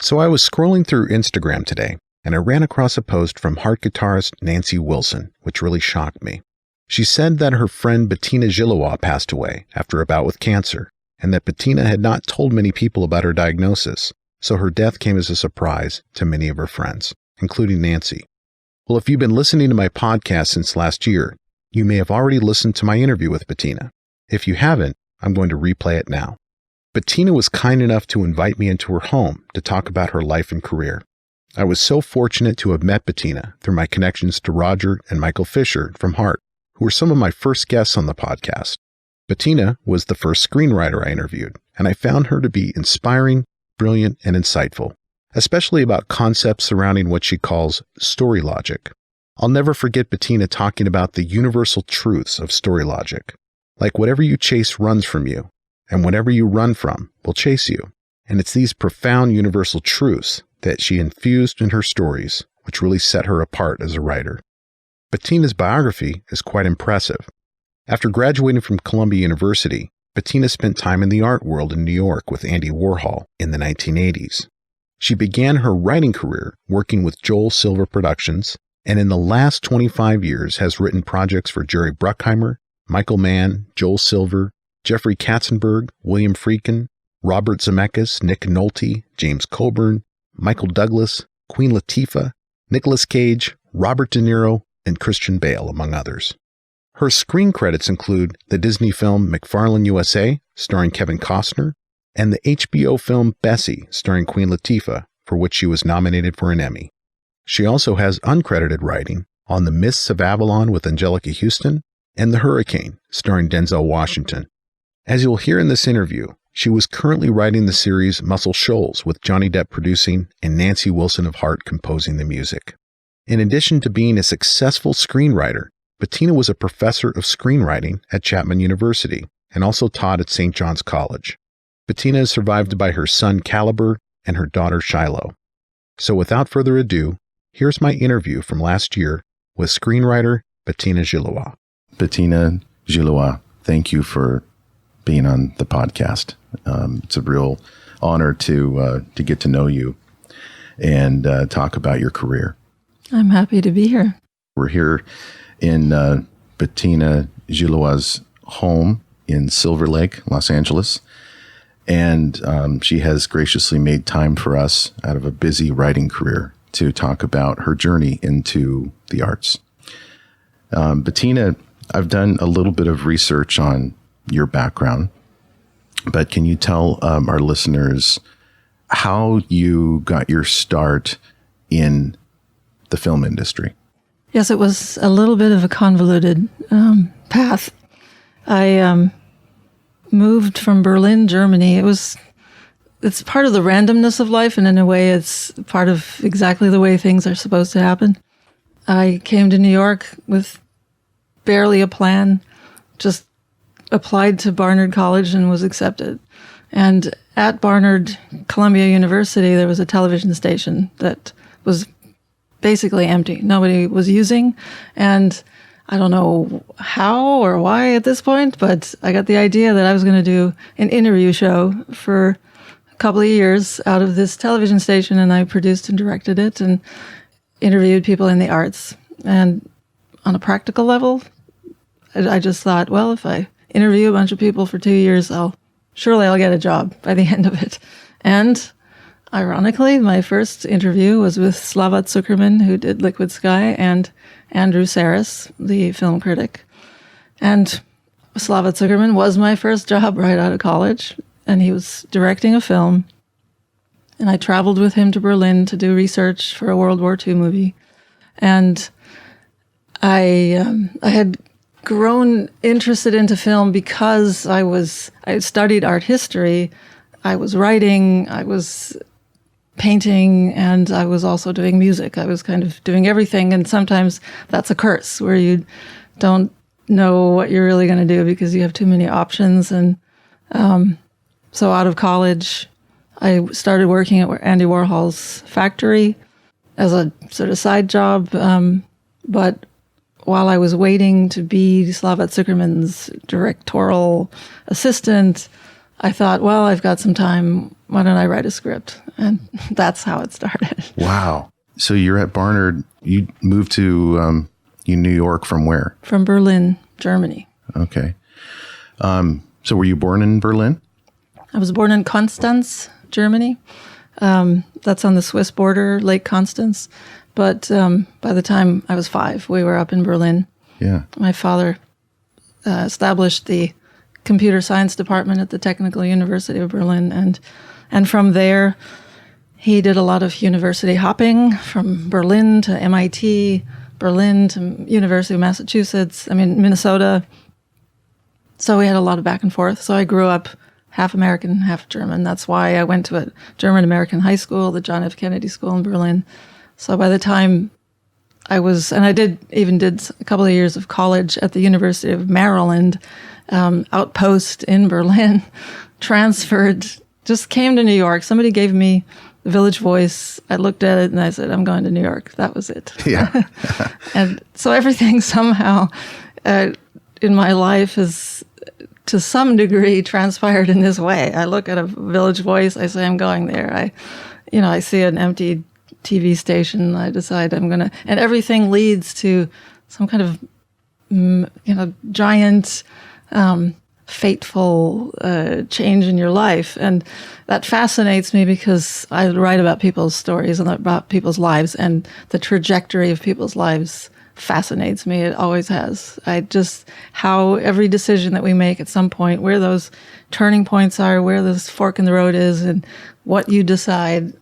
So I was scrolling through Instagram today, and I ran across a post from harp guitarist Nancy Wilson, which really shocked me. She said that her friend Bettina Gilois passed away after a bout with cancer, and that Bettina had not told many people about her diagnosis, so her death came as a surprise to many of her friends, including Nancy. Well, if you've been listening to my podcast since last year, you may have already listened to my interview with Bettina. If you haven't, I'm going to replay it now. Bettina was kind enough to invite me into her home to talk about her life and career. I was so fortunate to have met Bettina through my connections to Roger and Michael Fisher from Heart, who were some of my first guests on the podcast. Bettina was the first screenwriter I interviewed, and I found her to be inspiring, brilliant, and insightful, especially about concepts surrounding what she calls story logic. I'll never forget Bettina talking about the universal truths of story logic, like whatever you chase runs from you, and whatever you run from will chase you. And it's these profound universal truths that she infused in her stories, which really set her apart as a writer. Bettina's biography is quite impressive. After graduating from Columbia University, Bettina spent time in the art world in New York with Andy Warhol in the 1980s. She began her writing career working with Joel Silver Productions, and in the last 25 years has written projects for Jerry Bruckheimer, Michael Mann, Joel Silver, Jeffrey Katzenberg, William Friedkin, Robert Zemeckis, Nick Nolte, James Coburn, Michael Douglas, Queen Latifah, Nicolas Cage, Robert De Niro, and Christian Bale, among others. Her screen credits include the Disney film McFarlane USA, starring Kevin Costner, and the HBO film Bessie, starring Queen Latifah, for which she was nominated for an Emmy. She also has uncredited writing on The Mists of Avalon with Angelica Houston and The Hurricane, starring Denzel Washington. As you'll hear in this interview, she was currently writing the series Muscle Shoals with Johnny Depp producing and Nancy Wilson of Heart composing the music. In addition to being a successful screenwriter, Bettina was a professor of screenwriting at Chapman University and also taught at St. John's College. Bettina is survived by her son Caliber and her daughter Shiloh. So without further ado, here's my interview from last year with screenwriter Bettina Gilois. Bettina Gilois, thank you for being on the podcast. It's a real honor to get to know you and talk about your career. I'm happy to be here. We're here in Bettina Gilois' home in Silver Lake, Los Angeles, and she has graciously made time for us out of a busy writing career to talk about her journey into the arts. Bettina, I've done a little bit of research on your background, but can you tell our listeners how you got your start in the film industry? Yes, it was a little bit of a convoluted path. I moved from Berlin, Germany. It's part of the randomness of life, and in a way it's part of exactly the way things are supposed to happen. I came to New York with barely a plan, just applied to Barnard College and was accepted. And at Barnard, Columbia University, there was a television station that was basically empty. Nobody was using. And I don't know how or why at this point, but I got the idea that I was going to do an interview show for a couple of years out of this television station. And I produced and directed it and interviewed people in the arts. And on a practical level, I just thought, well, if I interview a bunch of people for 2 years, I'll get a job by the end of it. And ironically, my first interview was with Slava Zuckerman, who did Liquid Sky, and Andrew Saris, the film critic. And Slava Zuckerman was my first job right out of college, and he was directing a film. And I traveled with him to Berlin to do research for a World War II movie. And I had grown interested into film because I studied art history. I was writing, I was painting, and I was also doing music. I was kind of doing everything, and sometimes that's a curse where you don't know what you're really going to do because you have too many options. And so out of college, I started working at Andy Warhol's factory as a sort of side job. But while I was waiting to be Slava Zuckerman's directorial assistant, I thought, well, I've got some time. why don't I write a script? And that's how it started. Wow. So you're at Barnard. You moved to New York from where? From Berlin, Germany. Okay. So were you born in Berlin? I was born in Konstanz, Germany. That's on the Swiss border, Lake Constance. But by the time I was 5, we were up in Berlin. Yeah. My father established the computer science department at the Technical University of Berlin. And from there, he did a lot of university hopping from Berlin to MIT, Berlin to University of Massachusetts, Minnesota. So we had a lot of back and forth. So I grew up half American, half German. That's why I went to a German-American high school, the John F. Kennedy School in Berlin. So by the time I did a couple of years of college at the University of Maryland, outpost in Berlin, transferred, just came to New York. Somebody gave me the Village Voice. I looked at it and I said, I'm going to New York. That was it. Yeah. And so everything somehow in my life has, to some degree, transpired in this way. I look at a Village Voice. I say, I'm going there. I see an empty TV station. I decide I'm going to, and everything leads to some kind of, giant, fateful change in your life. And that fascinates me because I write about people's stories and about people's lives, and the trajectory of people's lives fascinates me. It always has. How every decision that we make at some point, where those turning points are, where this fork in the road is, and what you decide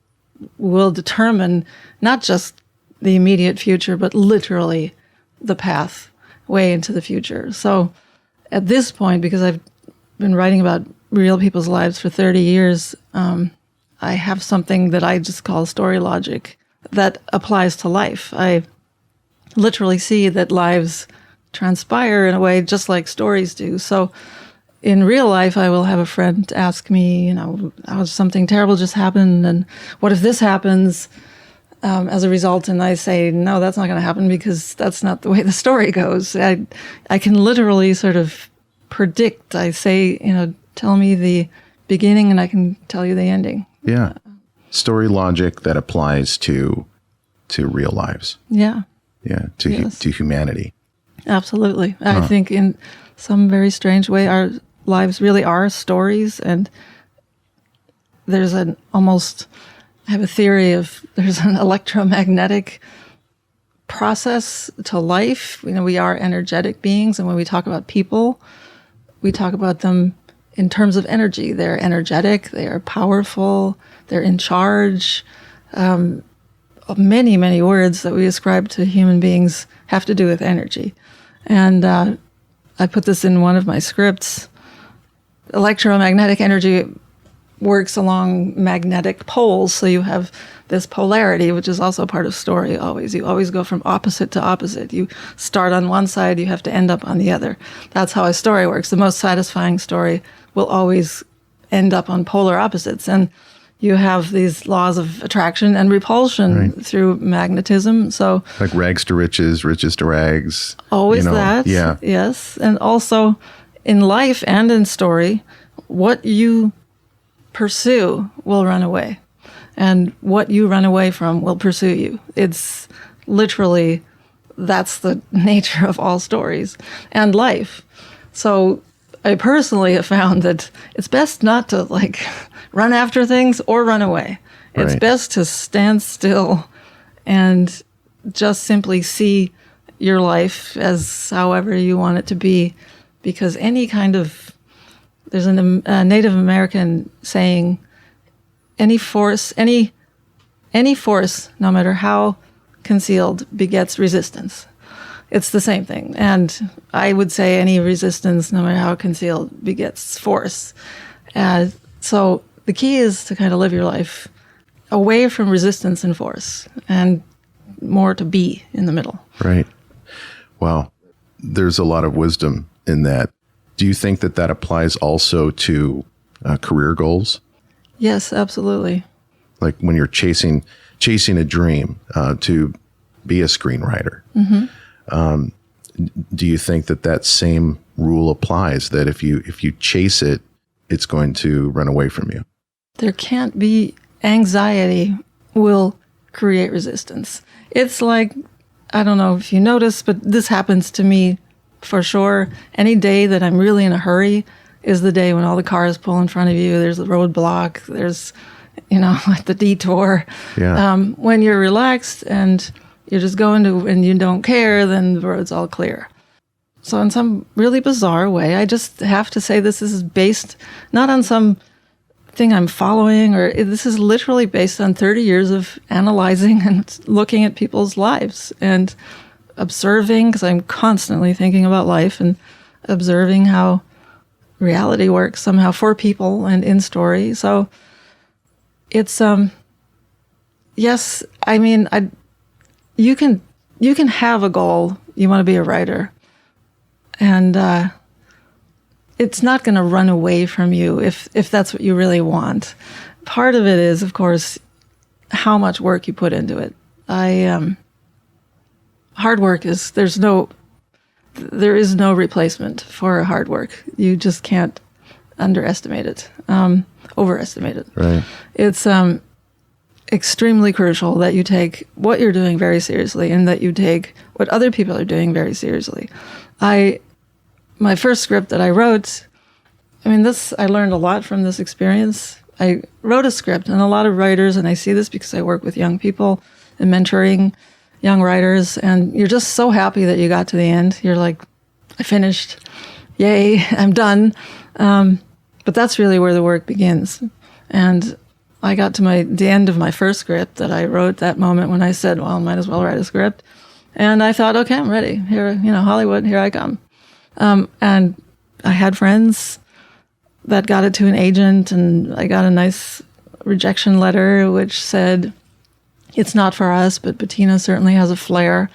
will determine not just the immediate future, but literally the path way into the future. So at this point, because I've been writing about real people's lives for 30 years, I have something that I just call story logic that applies to life. I literally see that lives transpire in a way just like stories do. So in real life, I will have a friend ask me, something terrible just happened, and what if this happens as a result? And I say, no, that's not going to happen because that's not the way the story goes. I can literally sort of predict. I say, tell me the beginning and I can tell you the ending. Yeah. Story logic that applies to real lives. Yeah. Yeah. To humanity. Absolutely. I think in some very strange way, our lives really are stories. And there's I have a theory there's an electromagnetic process to life. We are energetic beings. And when we talk about people, we talk about them in terms of energy. They're energetic, they are powerful, they're in charge. Many, many words that we ascribe to human beings have to do with energy. And I put this in one of my scripts. Electromagnetic energy works along magnetic poles. So you have this polarity, which is also part of story always. You always go from opposite to opposite. You start on one side, you have to end up on the other. That's how a story works. The most satisfying story will always end up on polar opposites. And you have these laws of attraction and repulsion through magnetism. So like rags to riches, riches to rags. Always that. Yeah. Yes. And also in life and in story, what you pursue will run away. And what you run away from will pursue you. It's literally, that's the nature of all stories and life. So I personally have found that it's best not to run after things or run away. It's best to stand still and just simply see your life as however you want it to be. Because there's a Native American saying, any force, no matter how concealed, begets resistance. It's the same thing. And I would say any resistance, no matter how concealed, begets force. So the key is to kind of live your life away from resistance and force and more to be in the middle. Right. Wow. There's a lot of wisdom in that. Do you think that applies also to career goals? Yes, absolutely. Like when you're chasing a dream to be a screenwriter. Mm-hmm. Do you think that same rule applies, that if you chase it, it's going to run away from you? there can't be anxiety will create resistance. It's like, I don't know if you notice, but this happens to me for sure. Any day that I'm really in a hurry is the day when all the cars pull in front of you. There's the roadblock. There's, like the detour. Yeah. When you're relaxed and you're just going to, and you don't care, then the road's all clear. So in some really bizarre way, I just have to say this is based not on some thing I'm following, or this is literally based on 30 years of analyzing and looking at people's lives and observing, because I'm constantly thinking about life and observing how reality works somehow for people and in story. So it's, yes, I mean, you can have a goal. You want to be a writer, and it's not going to run away from you if that's what you really want. Part of it is, of course, how much work you put into it. Hard work is, there is no replacement for hard work. You just can't underestimate it, overestimate it. Right. It's extremely crucial that you take what you're doing very seriously and that you take what other people are doing very seriously. My first script that I wrote, I learned a lot from this experience. I wrote a script, and a lot of writers, and I see this because I work with young people and mentoring young writers, and you're just so happy that you got to the end. You're like, I finished. Yay, I'm done. But that's really where the work begins. And I got to the end of my first script that I wrote that moment when I said, well, I might as well write a script. And I thought, okay, I'm ready. Here, Hollywood, here I come. And I had friends that got it to an agent, and I got a nice rejection letter which said, it's not for us, but Bettina certainly has a flair,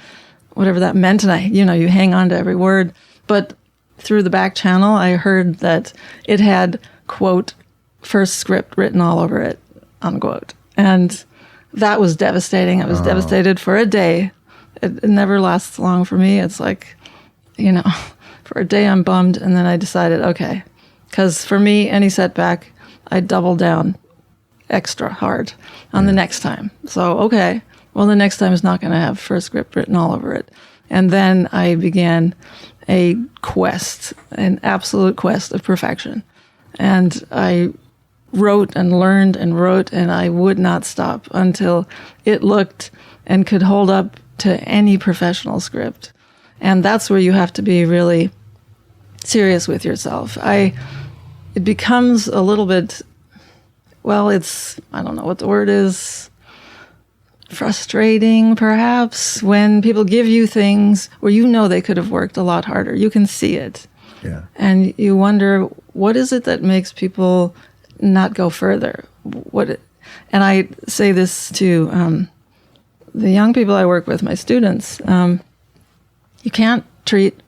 whatever that meant. And you hang on to every word. But through the back channel, I heard that it had, quote, first script written all over it, unquote. And that was devastating. I was devastated for a day. It never lasts long for me. It's like, for a day I'm bummed, and then I decided, okay, because for me, any setback, I double down extra hard on the next time. So, okay, well, the next time is not going to have first script written all over it. And then I began a quest, an absolute quest of perfection. And I wrote and learned and wrote, and I would not stop until it looked and could hold up to any professional script. And that's where you have to be really serious with yourself. It becomes a little bit, I don't know what the word is, frustrating perhaps, when people give you things where they could have worked a lot harder. You can see it. Yeah. And you wonder, what is it that makes people not go further? And I say this to the young people I work with, my students. You can't treat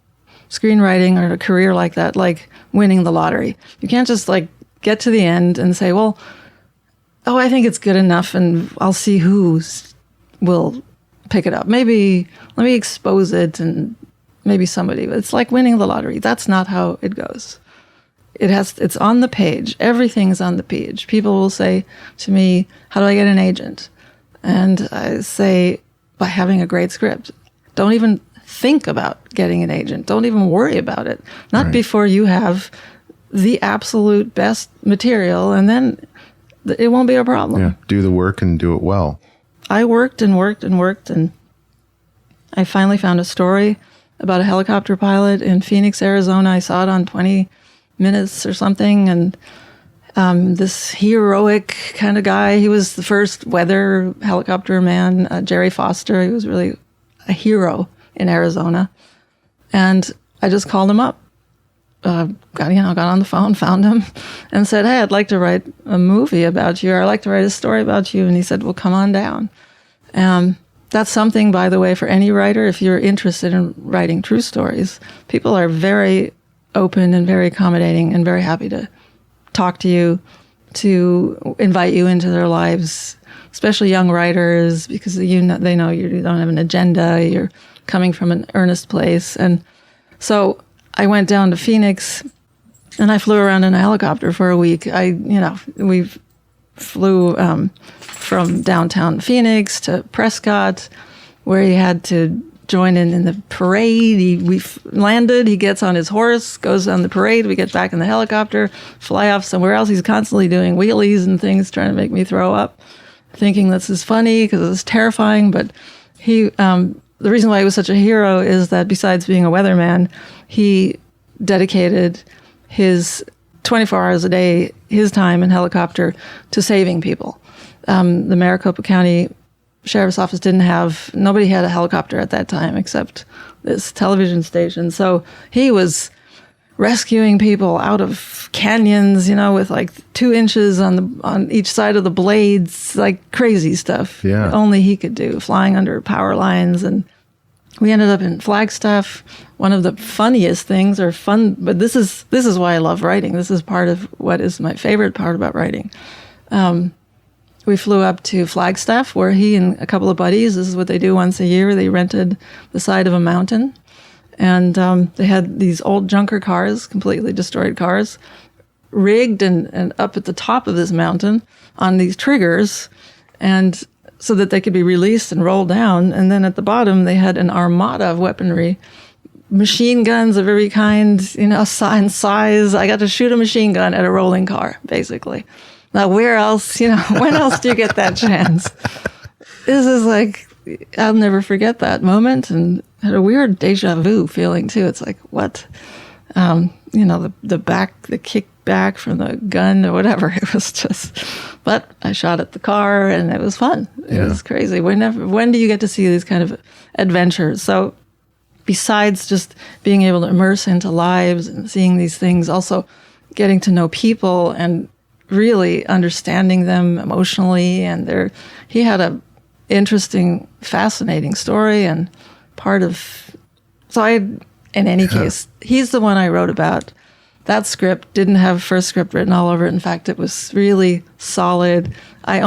screenwriting or a career like that like winning the lottery. You can't just get to the end and say, well, I think it's good enough, and I'll see who will pick it up. Maybe let me expose it, and maybe somebody. It's like winning the lottery. That's not how it goes. It's on the page. Everything's on the page. People will say to me, how do I get an agent? And I say, by having a great script. Don't even think about getting an agent. Don't even worry about it. Not before you have the absolute best material, and then it won't be a problem. Yeah, do the work and do it well. I worked and worked and worked, and I finally found a story about a helicopter pilot in Phoenix, Arizona. I saw it on 20 Minutes or something, and this heroic kind of guy. He was the first weather helicopter man, Jerry Foster. He was really a hero in Arizona. And I just called him up, got on the phone, found him, and said, hey, I'd like to write a movie about you, or I'd like to write a story about you. And he said, well, come on down. That's something, by the way, for any writer, if you're interested in writing true stories, people are very open and very accommodating and very happy to talk to you, to invite you into their lives, especially young writers, because they know you don't have an agenda, you're coming from an earnest place. And so I went down to Phoenix, and I flew around in a helicopter for a week. We flew from downtown Phoenix to Prescott, where he had to join in the parade. We landed, he gets on his horse, goes on the parade, we get back in the helicopter, fly off somewhere else. He's constantly doing wheelies and things, trying to make me throw up, thinking this is funny because it's terrifying. But he, the reason why he was such a hero is that besides being a weatherman, he dedicated his 24 hours a day, his time in helicopter, to saving people. The Maricopa County Sheriff's Office nobody had a helicopter at that time except this television station. So he was rescuing people out of canyons, with like 2 inches on each side of the blades, like crazy stuff. Yeah. Only he could do, flying under power lines. And we ended up in Flagstaff. One of the funniest things, but this is why I love writing. This is part of what is my favorite part about writing. We flew up to Flagstaff, where he and a couple of buddies, this is what they do once a year, they rented the side of a mountain. And they had these old junker cars, completely destroyed cars, rigged and up at the top of this mountain on these triggers, and so that they could be released and rolled down. And then at the bottom, they had an armada of weaponry, machine guns of every kind, size. I got to shoot a machine gun at a rolling car, basically. Now, where else, when else do you get that chance? This is like, I'll never forget that moment, and had a weird deja vu feeling too. It's like, what? The kick back from the gun or whatever. It was just, but I shot at the car and it was fun. It was crazy. When do you get to see these kind of adventures? So besides just being able to immerse into lives and seeing these things, also getting to know people and really understanding them emotionally. And he had a interesting, fascinating story, and in any case, he's the one I wrote about. That script didn't have first script written all over it. In fact, it was really solid. I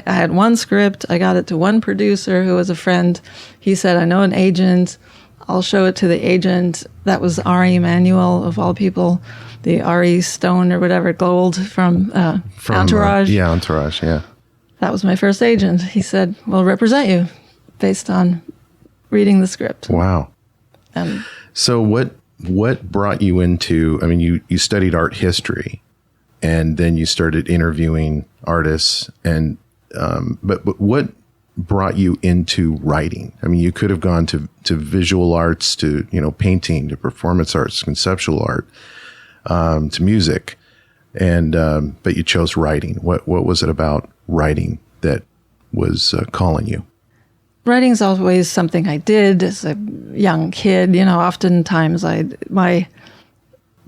had one script. I got it to one producer who was a friend. He said, I know an agent. I'll show it to the agent. That was Ari Emanuel, of all people, the Ari Stone or whatever, Gold from Entourage. Entourage, yeah. That was my first agent. He said, we'll represent you based on reading the script. Wow. And so what brought you into, you studied art history, and then you started interviewing artists, and but what brought you into writing? You could have gone to visual arts, to painting, to performance arts, conceptual art, to music, and but you chose writing. What was it about writing that was calling you? Writing's always something I did as a young kid. Oftentimes the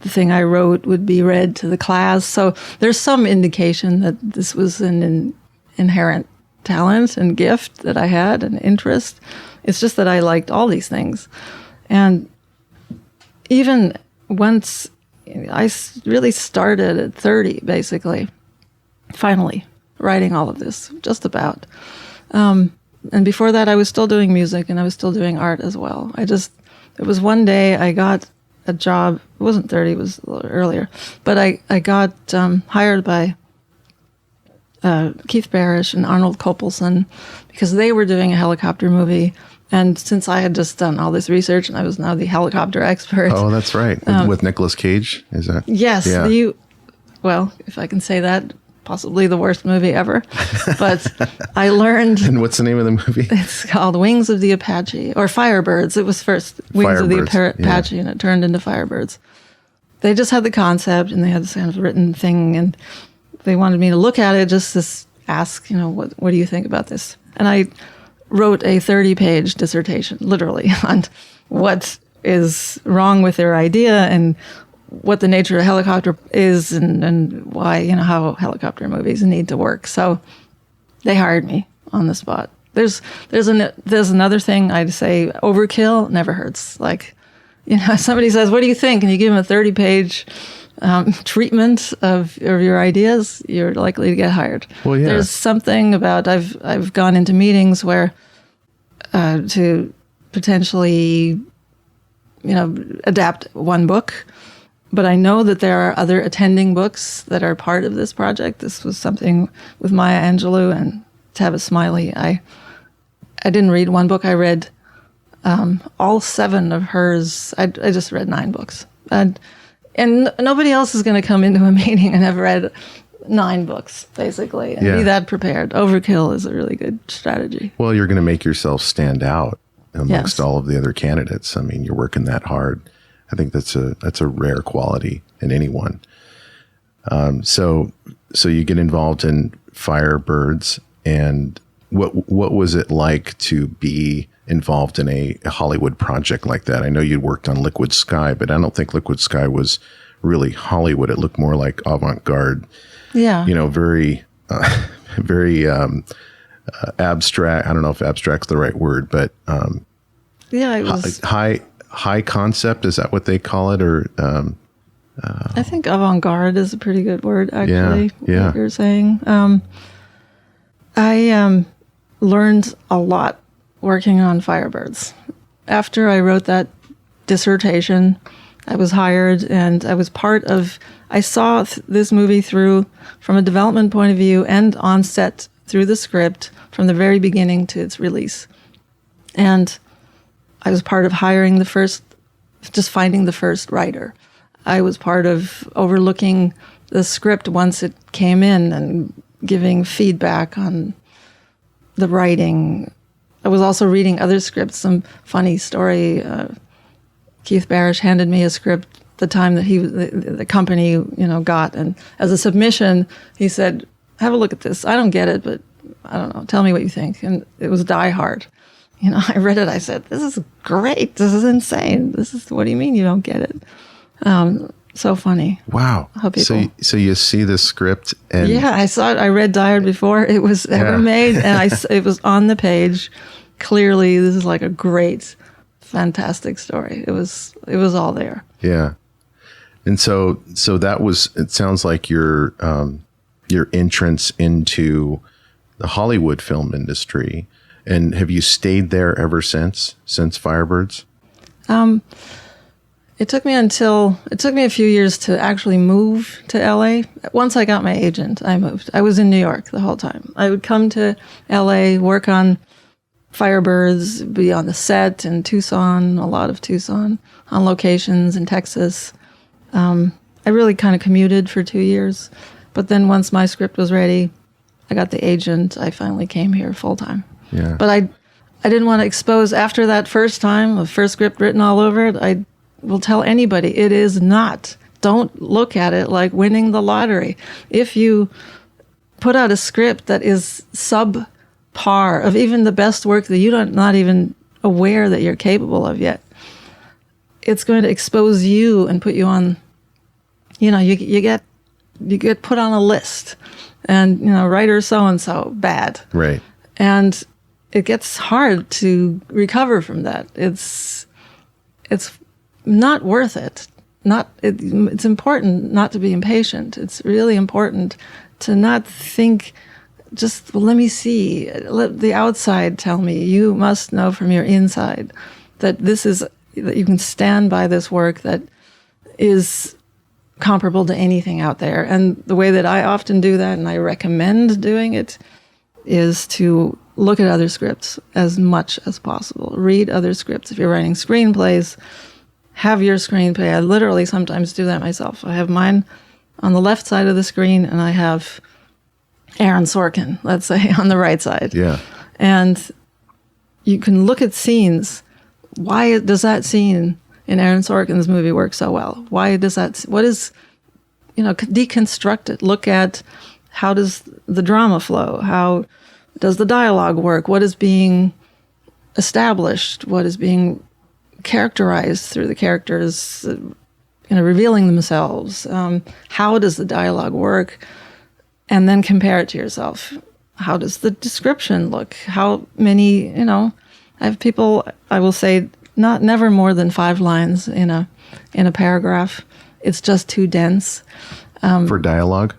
thing I wrote would be read to the class. So there's some indication that this was an inherent talent and gift that I had, an interest. It's just that I liked all these things. And even once I really started at 30, basically, finally writing all of this, just about. And before that, I was still doing music and I was still doing art as well. It was one day I got a job. It wasn't 30, it was a little earlier. But I got hired by Keith Barish and Arnold Kopelson because they were doing a helicopter movie. And since I had just done all this research and I was now the helicopter expert. Oh, that's right. With Nicolas Cage, is that? Yes. Yeah. Well, if I can say that, possibly the worst movie ever. But I learned... And what's the name of the movie? It's called Wings of the Apache, or Firebirds. It was first Wings of the Apache, and it turned into Firebirds. They just had the concept, and they had this kind of written thing, and they wanted me to look at it, just to ask, what do you think about this? And I wrote a 30-page dissertation, literally, on what is wrong with their idea and what the nature of a helicopter is and why, how helicopter movies need to work. So they hired me on the spot. There's another thing I'd say, overkill never hurts. Like, somebody says, what do you think? And you give them a 30-page treatment of your ideas, you're likely to get hired. Well, yeah. There's something about, I've gone into meetings where to potentially, adapt one book, But I know that there are other attending books that are part of this project. This was something with Maya Angelou and Tavis Smiley. I didn't read one book. I read all 7 of hers. I just read 9 books. And nobody else is going to come into a meeting and have read 9 books, basically, and be that prepared. Overkill is a really good strategy. Well, you're going to make yourself stand out amongst all of the other candidates. I mean, you're working that hard. I think that's a rare quality in anyone. So you get involved in Firebirds, and what was it like to be involved in a Hollywood project like that? I know you'd worked on Liquid Sky, but I don't think Liquid Sky was really Hollywood. It looked more like avant-garde. Yeah. Very, very abstract. I don't know if abstract's the right word, but it was high concept. Is that what they call it? Or I think avant-garde is a pretty good word, actually. Yeah. What you're saying. I learned a lot working on Firebirds. After I wrote that dissertation, I was hired, and I was part of. I saw this movie through from a development point of view and on set through the script from the very beginning to its release. And I was part of hiring just finding the first writer. I was part of overlooking the script once it came in and giving feedback on the writing. I was also reading other scripts. Some funny story. Keith Barish handed me a script the time that the company, got, and as a submission, he said, "Have a look at this. I don't get it, but I don't know. Tell me what you think." And it was Die Hard. I read it. I said, "This is great. This is insane. What do you mean you don't get it?" So funny. Wow. So you see the script and I saw it. I read Die Hard before it was ever made, and it was on the page. Clearly, this is like a great, fantastic story. It was all there. Yeah. And so that was. It sounds like your entrance into the Hollywood film industry. And have you stayed there ever since Firebirds? It took me a few years to actually move to LA. Once I got my agent, I moved. I was in New York the whole time. I would come to LA, work on Firebirds, be on the set in Tucson, a lot of Tucson, on locations in Texas. I really kind of commuted for 2 years. But then once my script was ready, I got the agent. I finally came here full time. Yeah. But I didn't want to expose, after that first time, the first script written all over it, I will tell anybody, it is not. Don't look at it like winning the lottery. If you put out a script that is subpar of even the best work that you're not even aware that you're capable of yet, it's going to expose you and put you on, you get put on a list. And, writer so-and-so, bad. Right. And it gets hard to recover from that. It's not worth it. It's important not to be impatient. It's really important to not think, just, well, let me see. Let the outside tell me. You must know from your inside that that you can stand by this work that is comparable to anything out there. And the way that I often do that, and I recommend doing it, is to look at other scripts as much as possible. Read other scripts. If you're writing screenplays, have your screenplay. I literally sometimes do that myself. I have mine on the left side of the screen, and I have Aaron Sorkin, let's say, on the right side. Yeah. And you can look at scenes. Why does that scene in Aaron Sorkin's movie work so well? Why does that? What is, deconstruct it. Look at how does the drama flow? How does the dialogue work? What is being established? What is being characterized through the characters, revealing themselves? How does the dialogue work? And then compare it to yourself. How does the description look? How many, I have people, I will say, never more than 5 lines in a paragraph. It's just too dense. For dialogue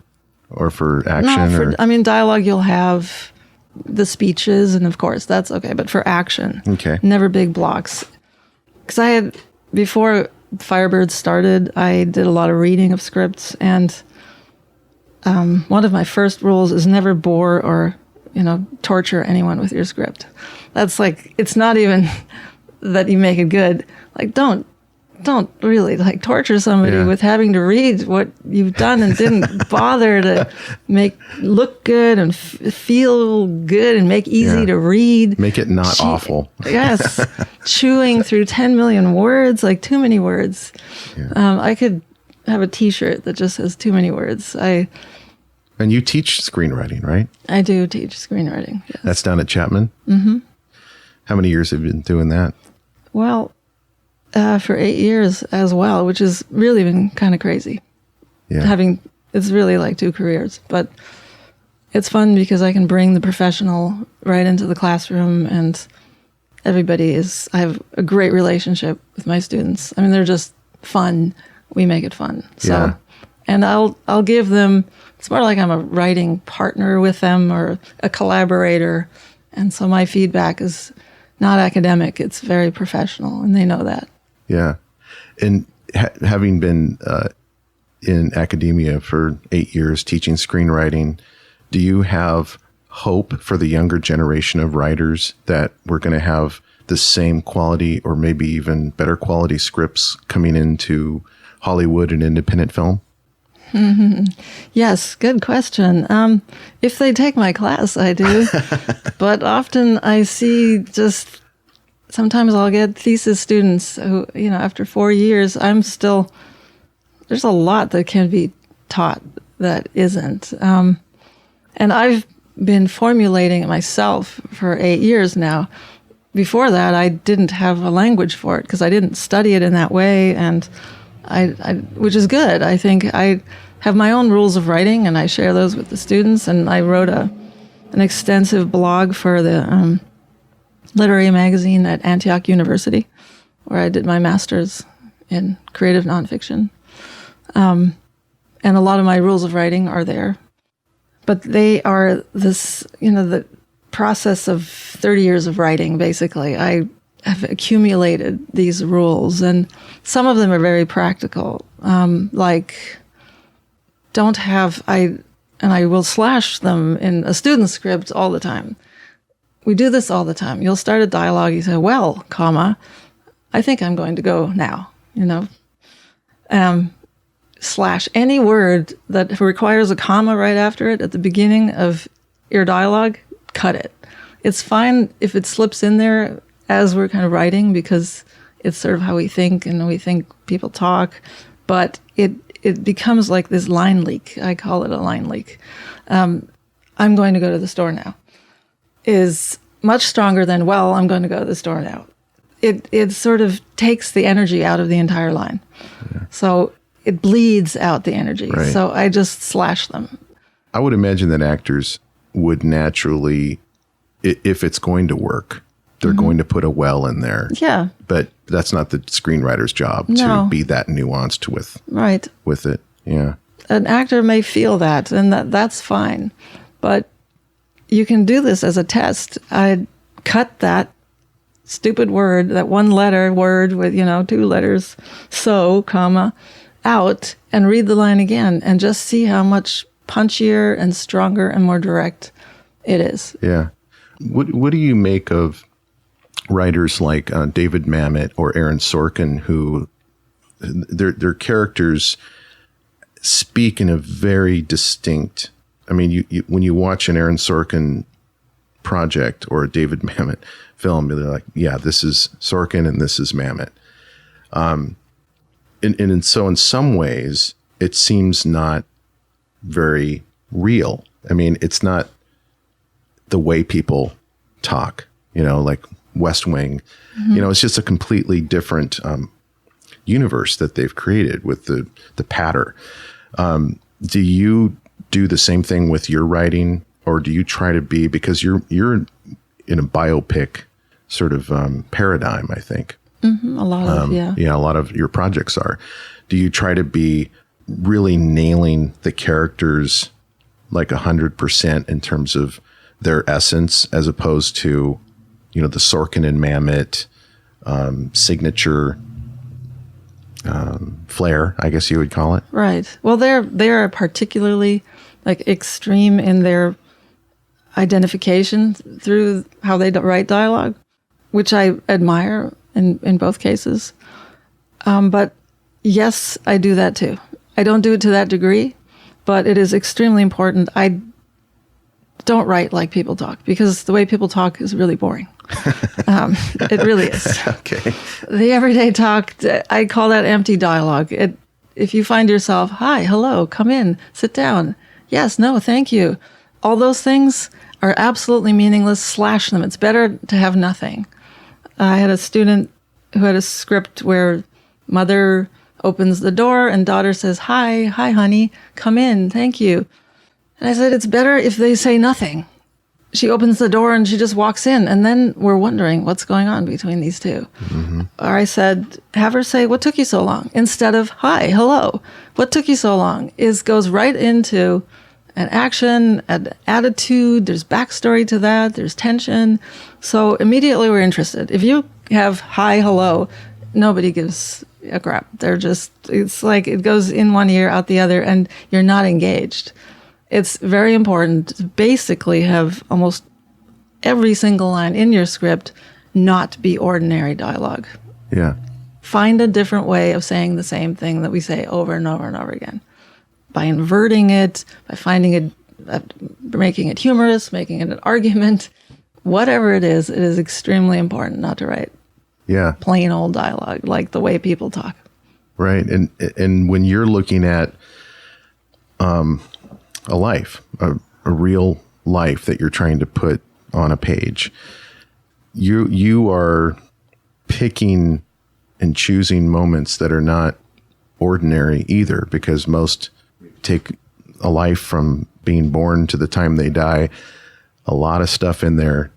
or for action? Dialogue, you'll have the speeches, and of course, that's okay. But for action, okay, never big blocks. Because I had, before Firebird started, I did a lot of reading of scripts, and one of my first rules is never bore or, torture anyone with your script. That's like, it's not even that you make it good. Like, don't really like torture somebody with having to read what you've done and didn't bother to look good and feel good and make easy to read. Make it not awful. Yes. Chewing through 10 million words, like too many words. Yeah. I could have a t-shirt that just says too many words. And you teach screenwriting, right? I do teach screenwriting. Yes. That's down at Chapman? Mm-hmm. How many years have you been doing that? Well, for 8 years as well, which has really been kind of crazy. Yeah. It's really like 2 careers, but it's fun because I can bring the professional right into the classroom, and I have a great relationship with my students. I mean, they're just fun. We make it fun. So, and I'll give them, it's more like I'm a writing partner with them or a collaborator. And so my feedback is not academic. It's very professional, and they know that. Yeah. And having been in academia for 8 years teaching screenwriting, do you have hope for the younger generation of writers that we're going to have the same quality or maybe even better quality scripts coming into Hollywood and independent film? Mm-hmm. Yes, good question. If they take my class, I do. But often I see sometimes I'll get thesis students who, after 4 years, there's a lot that can be taught that isn't. And I've been formulating it myself for 8 years now. Before that, I didn't have a language for it because I didn't study it in that way, and which is good. I think I have my own rules of writing, and I share those with the students, and I wrote an extensive blog for the literary magazine at Antioch University, where I did my master's in creative nonfiction. And a lot of my rules of writing are there. But they are this, the process of 30 years of writing, basically. I have accumulated these rules, and some of them are very practical, like I will slash them in a student script all the time. We do this all the time. You'll start a dialogue, you say, well, comma, I think I'm going to go now, slash any word that requires a comma right after it at the beginning of your dialogue, cut it. It's fine if it slips in there as we're kind of writing because it's sort of how we think and we think people talk, but it becomes like this line leak. I call it a line leak. I'm going to go to the store now is much stronger than, well, I'm going to go to the store now. It sort of takes the energy out of the entire line. Yeah. So it bleeds out the energy. Right. So I just slash them. I would imagine that actors would naturally, if it's going to work, they're going to put a well in there. Yeah. But that's not the screenwriter's job to be that nuanced with it. Yeah. An actor may feel that, and that's fine. But you can do this as a test. I'd cut that stupid word, that one letter word with, 2 letters, so, comma, out, and read the line again and just see how much punchier and stronger and more direct it is. Yeah. What do you make of writers like David Mamet or Aaron Sorkin, who their characters speak in a very distinct, I mean, you when you watch an Aaron Sorkin project or a David Mamet film, they're like, yeah, this is Sorkin and this is Mamet. And so in some ways, it seems not very real. I mean, it's not the way people talk, like West Wing. Mm-hmm. It's just a completely different universe that they've created with the patter. Do you do the same thing with your writing, or do you try to be, because you're in a biopic sort of paradigm, I think. Mm-hmm, a lot of your projects are. Do you try to be really nailing the characters like 100% in terms of their essence, as opposed to, the Sorkin and Mamet signature flair, I guess you would call it. Right. Well, they're particularly like extreme in their identification through how they write dialogue, which I admire in both cases. But yes, I do that too. I don't do it to that degree, but it is extremely important. I don't write like people talk because the way people talk is really boring. It really is. Okay. The everyday talk, I call that empty dialogue. If you find yourself, hi, hello, come in, sit down. Yes, no, thank you. All those things are absolutely meaningless. Slash them. It's better to have nothing. I had a student who had a script where mother opens the door and daughter says, hi, honey, come in, thank you. And I said, it's better if they say nothing. She opens the door and she just walks in, and then we're wondering what's going on between these two. Mm-hmm. Or I said, have her say, what took you so long? Instead of, hi, hello, what took you so long? Goes right into an action, an attitude, there's backstory to that, there's tension. So immediately we're interested. If you have hi, hello, nobody gives a crap. It's like it goes in one ear, out the other, and you're not engaged. It's very important to basically have almost every single line in your script not be ordinary dialogue. Yeah. Find a different way of saying the same thing that we say over and over and over again. By inverting it, by finding it, making it humorous, making it an argument, whatever it is extremely important not to write plain old dialogue like the way people talk. Right. And when you're looking at a life, a real life that you're trying to put on a page, you are picking and choosing moments that are not ordinary either, because most take a life from being born to the time they die. A lot of stuff in there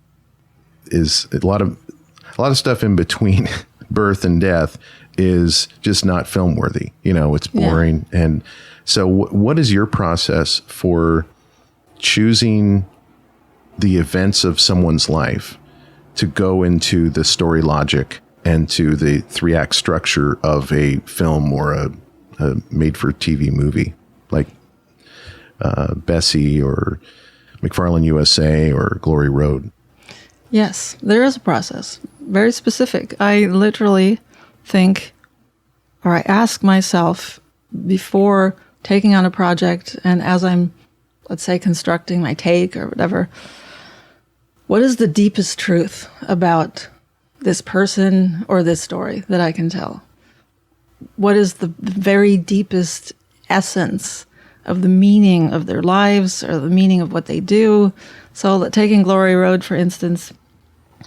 is a lot of stuff in between birth and death is just not film worthy. It's boring. Yeah. And so what is your process for choosing the events of someone's life to go into the story logic and to the 3-act structure of a film or a made-for-TV movie like Bessie or McFarlane USA or Glory Road? Yes, there is a process, very specific. I literally think, or I ask myself before taking on a project, and as I'm, let's say, constructing my take or whatever, what is the deepest truth about this person or this story that I can tell? What is the very deepest essence of the meaning of their lives or the meaning of what they do? So taking Glory Road, for instance,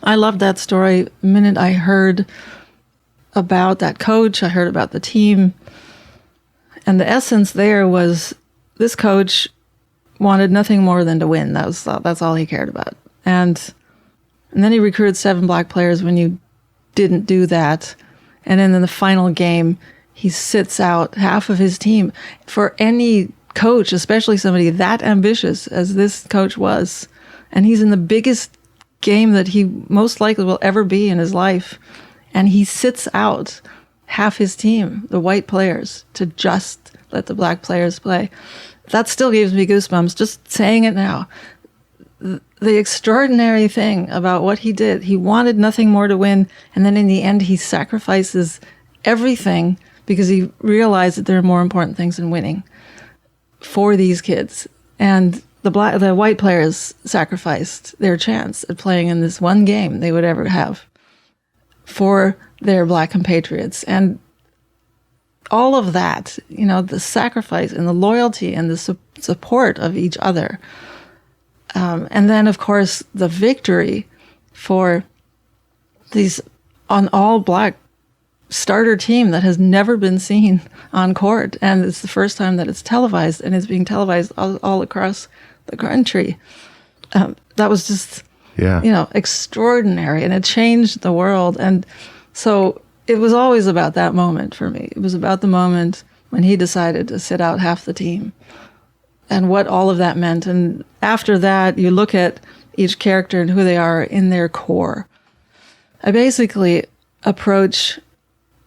I loved that story. The minute I heard about that coach, I heard about the team. And the essence there was this coach wanted nothing more than to win. That's all he cared about. And then he recruited 7 black players when you didn't do that. And then in the final game, he sits out half of his team. For any coach, especially somebody that ambitious as this coach was, and he's in the biggest game that he most likely will ever be in his life, and he sits out half his team, the white players, to just let the black players play. That still gives me goosebumps just saying it now. The extraordinary thing about what he did, he wanted nothing more to win, and then in the end he sacrifices everything because he realized that there are more important things than winning for these kids. And the white players sacrificed their chance at playing in this one game they would ever have for their black compatriots. And all of that, the sacrifice and the loyalty and the support of each other. And then, of course, the victory for these an all-black starter team that has never been seen on court. And it's the first time that it's televised, and it's being televised all across the country. That was just, extraordinary, and it changed the world. And so it was always about that moment for me. It was about the moment when he decided to sit out half the team and what all of that meant. And after that, you look at each character and who they are in their core. I basically approach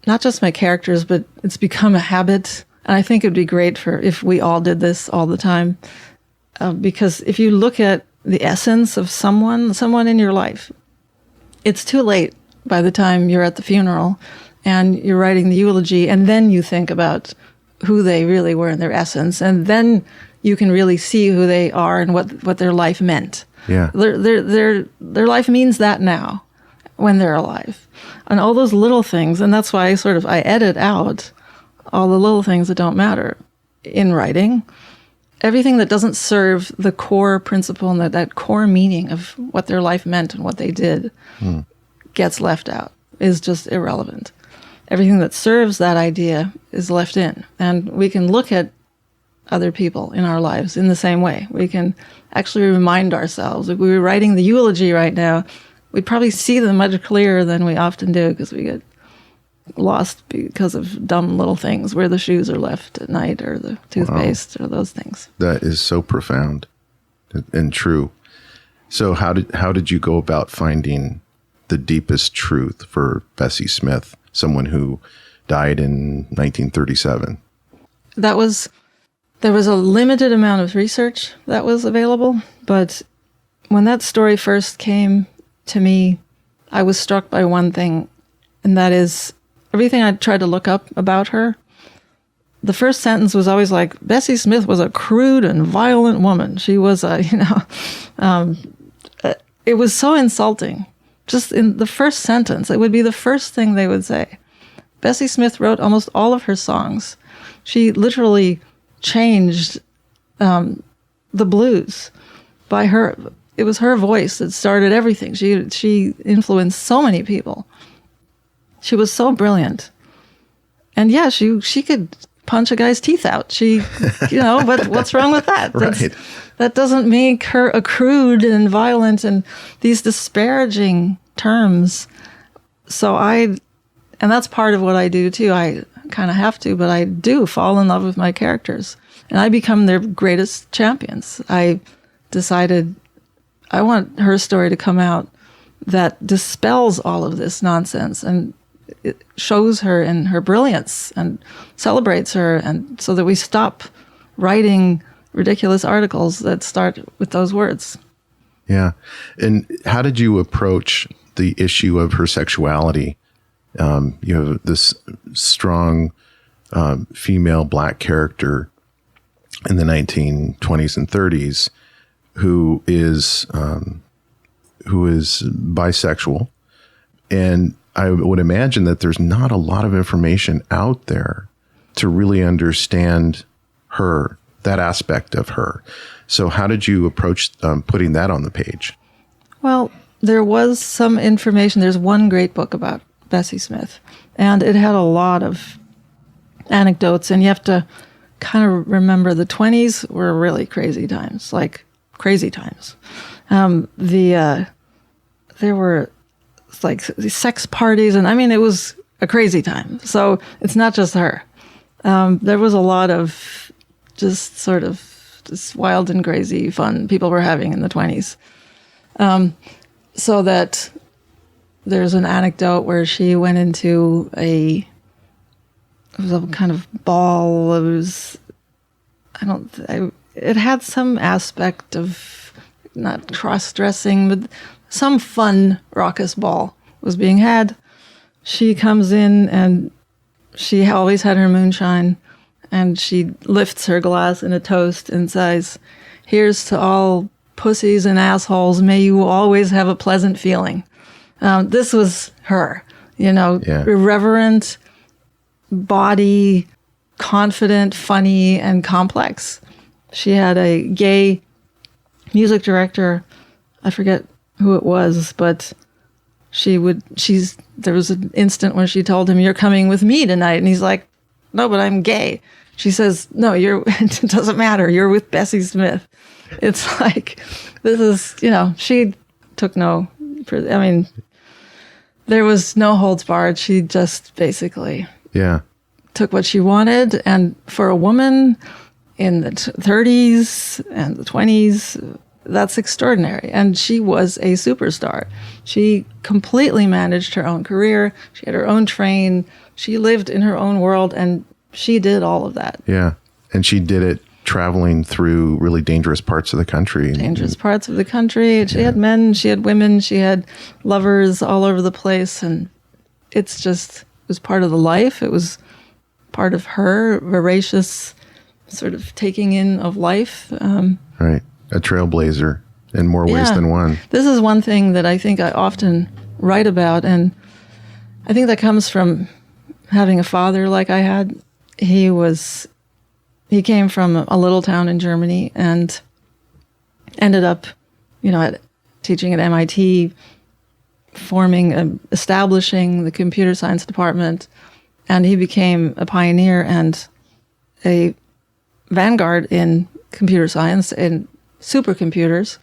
not just my characters, but it's become a habit. And I think it'd be great if we all did this all the time. Because if you look at the essence of someone in your life, it's too late by the time you're at the funeral and you're writing the eulogy, and then you think about who they really were in their essence, and then you can really see who they are and what their life meant. Yeah. Their life means that now when they're alive. And all those little things, and that's why I edit out all the little things that don't matter in writing. Everything that doesn't serve the core principle and that core meaning of what their life meant and what they did gets left out, is just irrelevant. Everything that serves that idea is left in. And we can look at other people in our lives in the same way. We can actually remind ourselves. If we were writing the eulogy right now, we'd probably see them much clearer than we often do, because we get lost because of dumb little things, where the shoes are left at night, or the toothpaste, or those things. That is so profound and true. So how did you go about finding the deepest truth for Bessie Smith, someone who died in 1937? There was a limited amount of research that was available, but when that story first came to me, I was struck by one thing, and that is everything I tried to look up about her. The first sentence was always like, Bessie Smith was a crude and violent woman. She was it was so insulting. Just in the first sentence, it would be the first thing they would say. Bessie Smith wrote almost all of her songs. She literally changed the blues by her. It was her voice that started everything. She influenced so many people. She was so brilliant. And yeah, she could punch a guy's teeth out. But what's wrong with that? Right. That doesn't make her a crude and violent and these disparaging terms. And that's part of what I do too. I kind of have to, but I do fall in love with my characters, and I become their greatest champions. I decided I want her story to come out that dispels all of this nonsense and it shows her in her brilliance and celebrates her, and so that we stop writing ridiculous articles that start with those words. Yeah. And how did you approach the issue of her sexuality? You have this strong female Black character in the 1920s and 30s who is bisexual. And I would imagine that there's not a lot of information out there to really understand her, that aspect of her. So how did you approach putting that on the page? Well, there was some information. There's one great book about Bessie Smith, and it had a lot of anecdotes, and you have to kind of remember the 20s were really crazy times, like crazy times. There were like sex parties, and I mean, it was a crazy time. So it's not just her. There was a lot of just wild and crazy fun people were having in the 20s. So that there's an anecdote where she went into it was a kind of ball. It had some aspect of not cross-dressing, but some fun raucous ball was being had. She comes in and she always had her moonshine, and she lifts her glass in a toast and says, "Here's to all pussies and assholes. May you always have a pleasant feeling." This was her, irreverent, body, confident, funny, and complex. She had a gay music director. I forget who it was, but there was an instant when she told him, "You're coming with me tonight." And he's like, "No, but I'm gay." She says, "No, it doesn't matter. You're with Bessie Smith." It's like, this is, she took there was no holds barred. She just basically took what she wanted. And for a woman in the 30s and the 20s, that's extraordinary. And she was a superstar. She completely managed her own career. She had her own train. She lived in her own world, and she did all of that. Yeah. And she did it traveling through really dangerous parts of the country. Dangerous parts of the country. She had men, she had women, she had lovers all over the place. And it was part of the life. It was part of her voracious sort of taking in of life. Right. A trailblazer in more ways than one. This is one thing that I think I often write about. And I think that comes from having a father like I had. He came from a little town in Germany and ended up, teaching at MIT, establishing the computer science department. And he became a pioneer and a vanguard in computer science and supercomputers.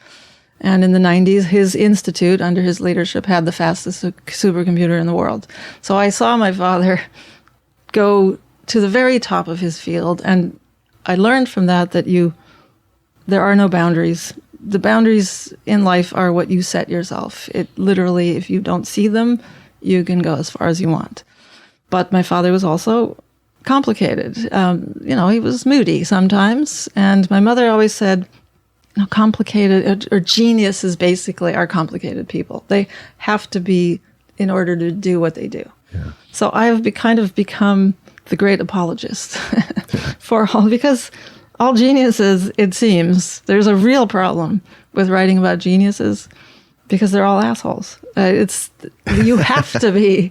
And in the 90s, his institute, under his leadership, had the fastest supercomputer in the world. So I saw my father go to the very top of his field, and I learned from that there are no boundaries. The boundaries in life are what you set yourself. It literally, if you don't see them, you can go as far as you want. But my father was also complicated. He was moody sometimes. And my mother always said, complicated or geniuses basically are complicated people. They have to be in order to do what they do. Yeah. So I've kind of become the great apologist for all, because all geniuses, it seems, there's a real problem with writing about geniuses because they're all assholes. You have to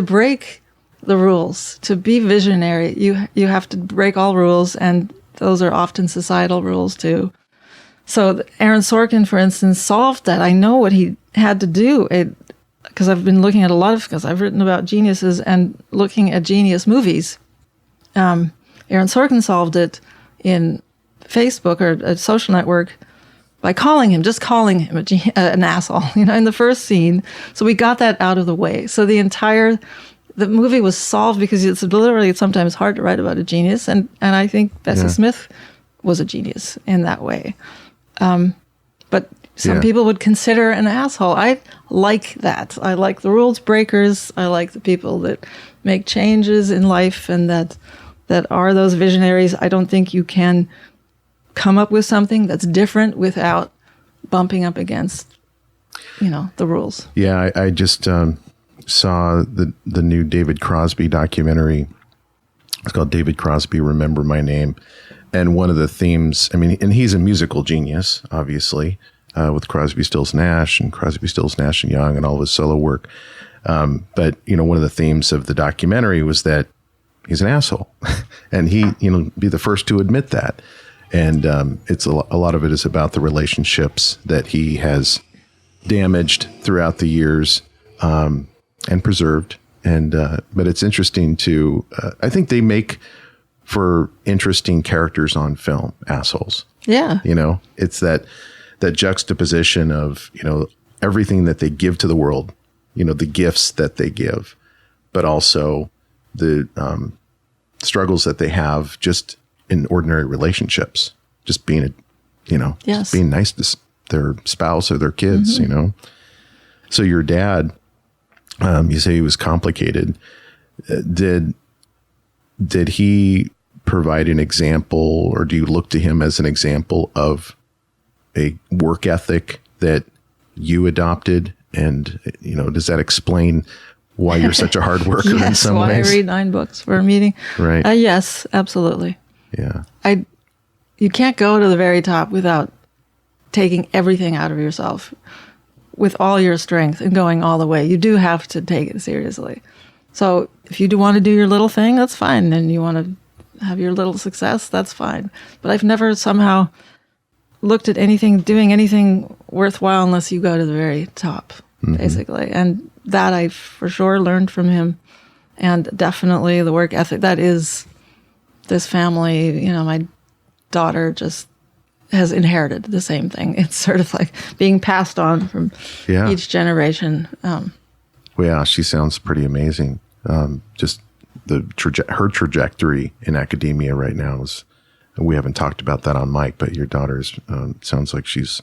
break the rules. To be visionary, you have to break all rules, and those are often societal rules too. So Aaron Sorkin, for instance, solved that. I know what he had to do. Because I've been looking at because I've written about geniuses and looking at genius movies. Aaron Sorkin solved it in Facebook or a social network by calling him an asshole, in the first scene. So we got that out of the way. So the movie was solved because it's literally sometimes hard to write about a genius. And I think Bessie Smith was a genius in that way. But some people would consider an asshole. I like that. I like the rules breakers. I like the people that make changes in life and that are those visionaries. I don't think you can come up with something that's different without bumping up against, the rules. Yeah, I just saw the new David Crosby documentary. It's called David Crosby, Remember My Name. And one of the themes, and he's a musical genius, obviously, with Crosby, Stills, Nash and Crosby, Stills, Nash and Young and all of his solo work. But, one of the themes of the documentary was that he's an asshole. And he, be the first to admit that. And it's a lot of it is about the relationships that he has damaged throughout the years and preserved. And but it's interesting to, I think they make for interesting characters on film, assholes. Yeah. It's that juxtaposition of, everything that they give to the world, the gifts that they give, but also the struggles that they have just in ordinary relationships, just being, just being nice to their spouse or their kids, So your dad, you say he was complicated. Did he provide an example, or do you look to him as an example of a work ethic that you adopted? And, does that explain why you're such a hard worker in some ways? Yes, why I read 9 books for a meeting. Right. Yes, absolutely. Yeah. You can't go to the very top without taking everything out of yourself with all your strength and going all the way. You do have to take it seriously. So if you do want to do your little thing, that's fine. And you want to have your little success, that's fine. But I've never somehow looked at doing anything worthwhile unless you go to the very top, basically. And that I for sure learned from him. And definitely the work ethic, that is this family, my daughter just has inherited the same thing. It's sort of like being passed on from each generation. Well, yeah, she sounds pretty amazing. Just her trajectory in academia right now is We haven't talked about that on mic, but your daughter's sounds like she's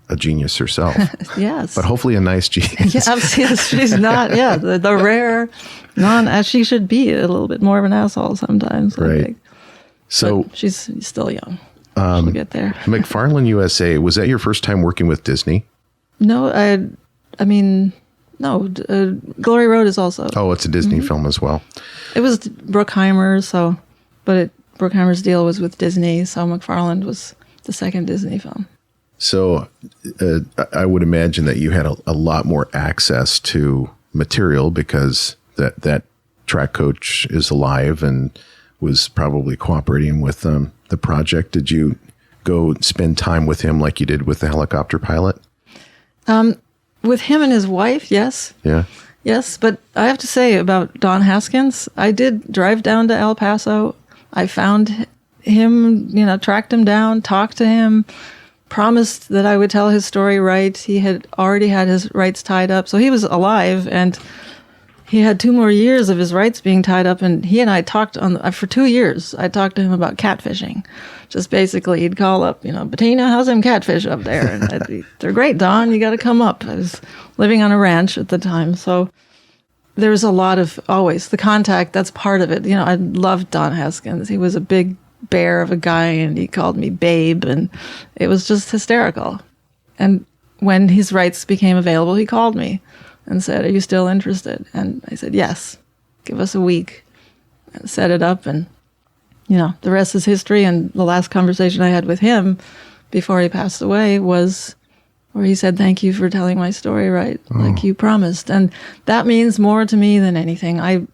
a genius herself. Yes. But hopefully a nice genius. Yeah, she's not, the rare, as she should be, a little bit more of an asshole sometimes. I Right. think. So But she's still young. She'll get there. McFarlane USA, was that your first time working with Disney? No, Glory Road is also. Oh, it's a Disney film as well. It was Bruckheimer, Bruckheimer's deal was with Disney, so McFarlane was the second Disney film. So I would imagine that you had a lot more access to material because that track coach is alive and was probably cooperating with the project. Did you go spend time with him like you did with the helicopter pilot? With him and his wife, yes. Yeah. Yes, but I have to say about Don Haskins, I did drive down to El Paso. I found him, tracked him down, talked to him, promised that I would tell his story right. He had already had his rights tied up. So he was alive, and he had 2 more years of his rights being tied up. And he and I talked for 2 years. I talked to him about catfishing. Just basically, he'd call up, Bettina, how's them catfish up there? And I'd be, they're great, Don. You got to come up. I was living on a ranch at the time. So there was a lot of, always, the contact. That's part of it. I loved Don Haskins. He was a big bear of a guy, and he called me babe, and it was just hysterical. And when his rights became available, he called me and said, are you still interested? And I said, yes, give us a week. And set it up, and the rest is history. And the last conversation I had with him before he passed away was where he said, thank you for telling my story right, like you promised. And that means more to me than anything. I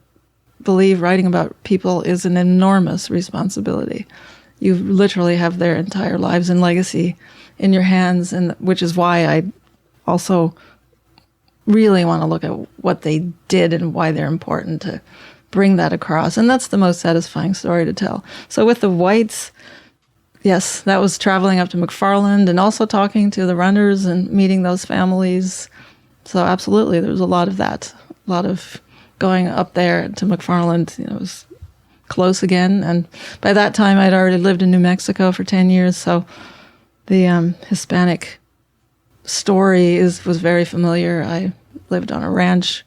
believe writing about people is an enormous responsibility. You literally have their entire lives and legacy in your hands, and which is why I also really want to look at what they did and why they're important to bring that across. And that's the most satisfying story to tell. So with the Whites, yes, that was traveling up to McFarland and also talking to the runners and meeting those families. So absolutely, there was a lot of that, a lot of going up there to McFarland. It was close again. And by that time, I'd already lived in New Mexico for 10 years. So the Hispanic story was very familiar. I lived on a ranch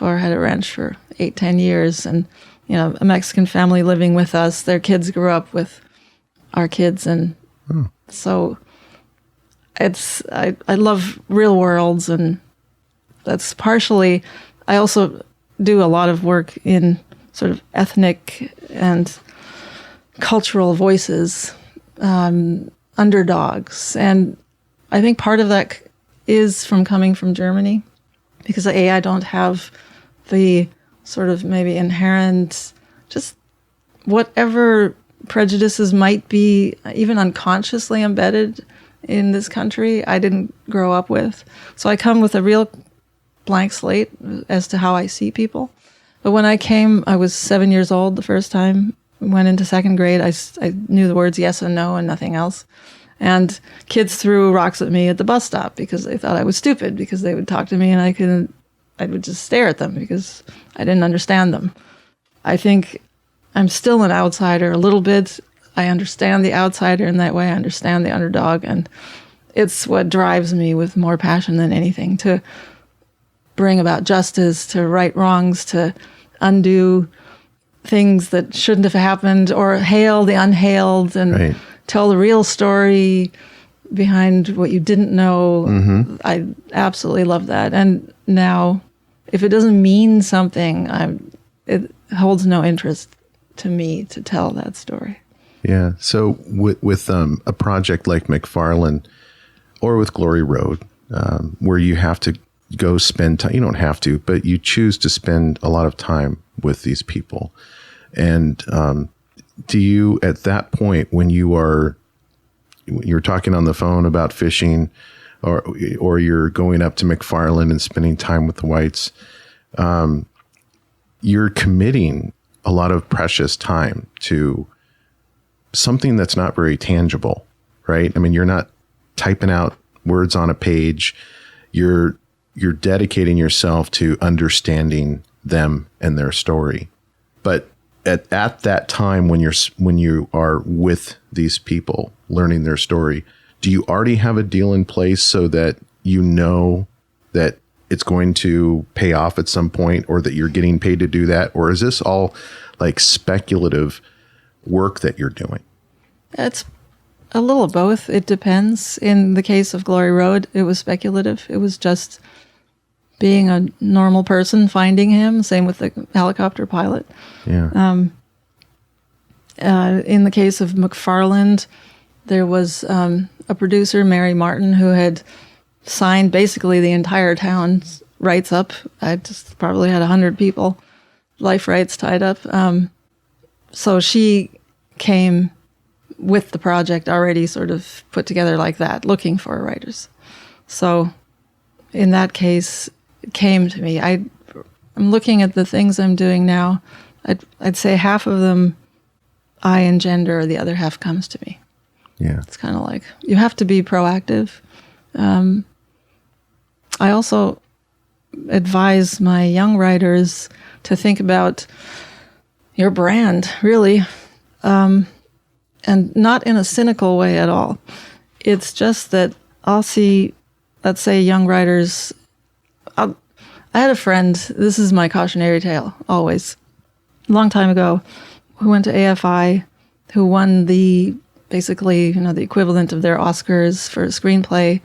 had a ranch for 8-10 years, and a Mexican family living with us. Their kids grew up with our kids, and so I love real worlds, and that's partially. I also do a lot of work in sort of ethnic and cultural voices, underdogs, and I think part of that is from coming from Germany, because I don't have the sort of maybe inherent, just whatever prejudices might be even unconsciously embedded in this country, I didn't grow up with. So I come with a real blank slate as to how I see people. But when I came, I was 7 years old the first time. Went into second grade. I knew the words yes and no and nothing else. And kids threw rocks at me at the bus stop because they thought I was stupid, because they would talk to me and I would just stare at them because I didn't understand them. I think I'm still an outsider a little bit. I understand the outsider in that way. I understand the underdog. And it's what drives me with more passion than anything, to bring about justice, to right wrongs, to undo things that shouldn't have happened, or hail the unhailed, and tell the real story behind what you didn't know. Mm-hmm. I absolutely love that. And now, if it doesn't mean something, it holds no interest to me to tell that story. Yeah. So with a project like McFarlane, or with Glory Road, where you have to go spend time, you don't have to, but you choose to spend a lot of time with these people. And do you, at that point, when you're talking on the phone about fishing, or you're going up to McFarlane and spending time with the Whites, you're committing a lot of precious time to something that's not very tangible, right? I mean, you're not typing out words on a page. You're dedicating yourself to understanding them and their story. But at that time when you are with these people learning their story, do you already have a deal in place so that you know that it's going to pay off at some point, or that you're getting paid to do that? Or is this all like speculative work that you're doing? It's a little of both. It depends. In the case of Glory Road, it was speculative. It was just being a normal person finding him. Same with the helicopter pilot. Yeah. In the case of McFarland, there was a producer, Mary Martin, who had signed basically the entire town's rights up. I just probably had 100 people, life rights tied up. So she came with the project already sort of put together like that, looking for writers. So in that case, it came to me. I'm looking at the things I'm doing now. I'd say half of them I engender, the other half comes to me. Yeah. It's kind of like, you have to be proactive. I also advise my young writers to think about your brand, really, and not in a cynical way at all. It's just that I'll see, let's say, young writers. I had a friend, this is my cautionary tale, always, a long time ago, who went to AFI, who won basically, the equivalent of their Oscars for a screenplay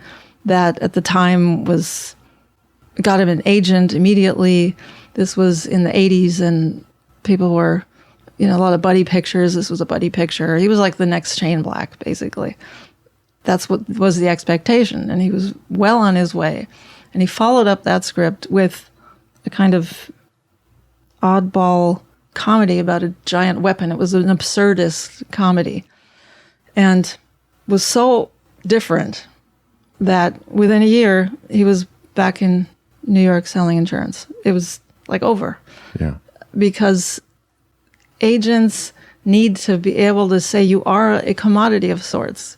that at the time got him an agent immediately. This was in the 80s, and people were, a lot of buddy pictures. This was a buddy picture. He was like the next Shane Black, basically. That's what was the expectation, and he was well on his way. And he followed up that script with a kind of oddball comedy about a giant weapon. It was an absurdist comedy, and was so different that within a year he was back in New York selling insurance. It was like over. Yeah. Because agents need to be able to say you are a commodity of sorts.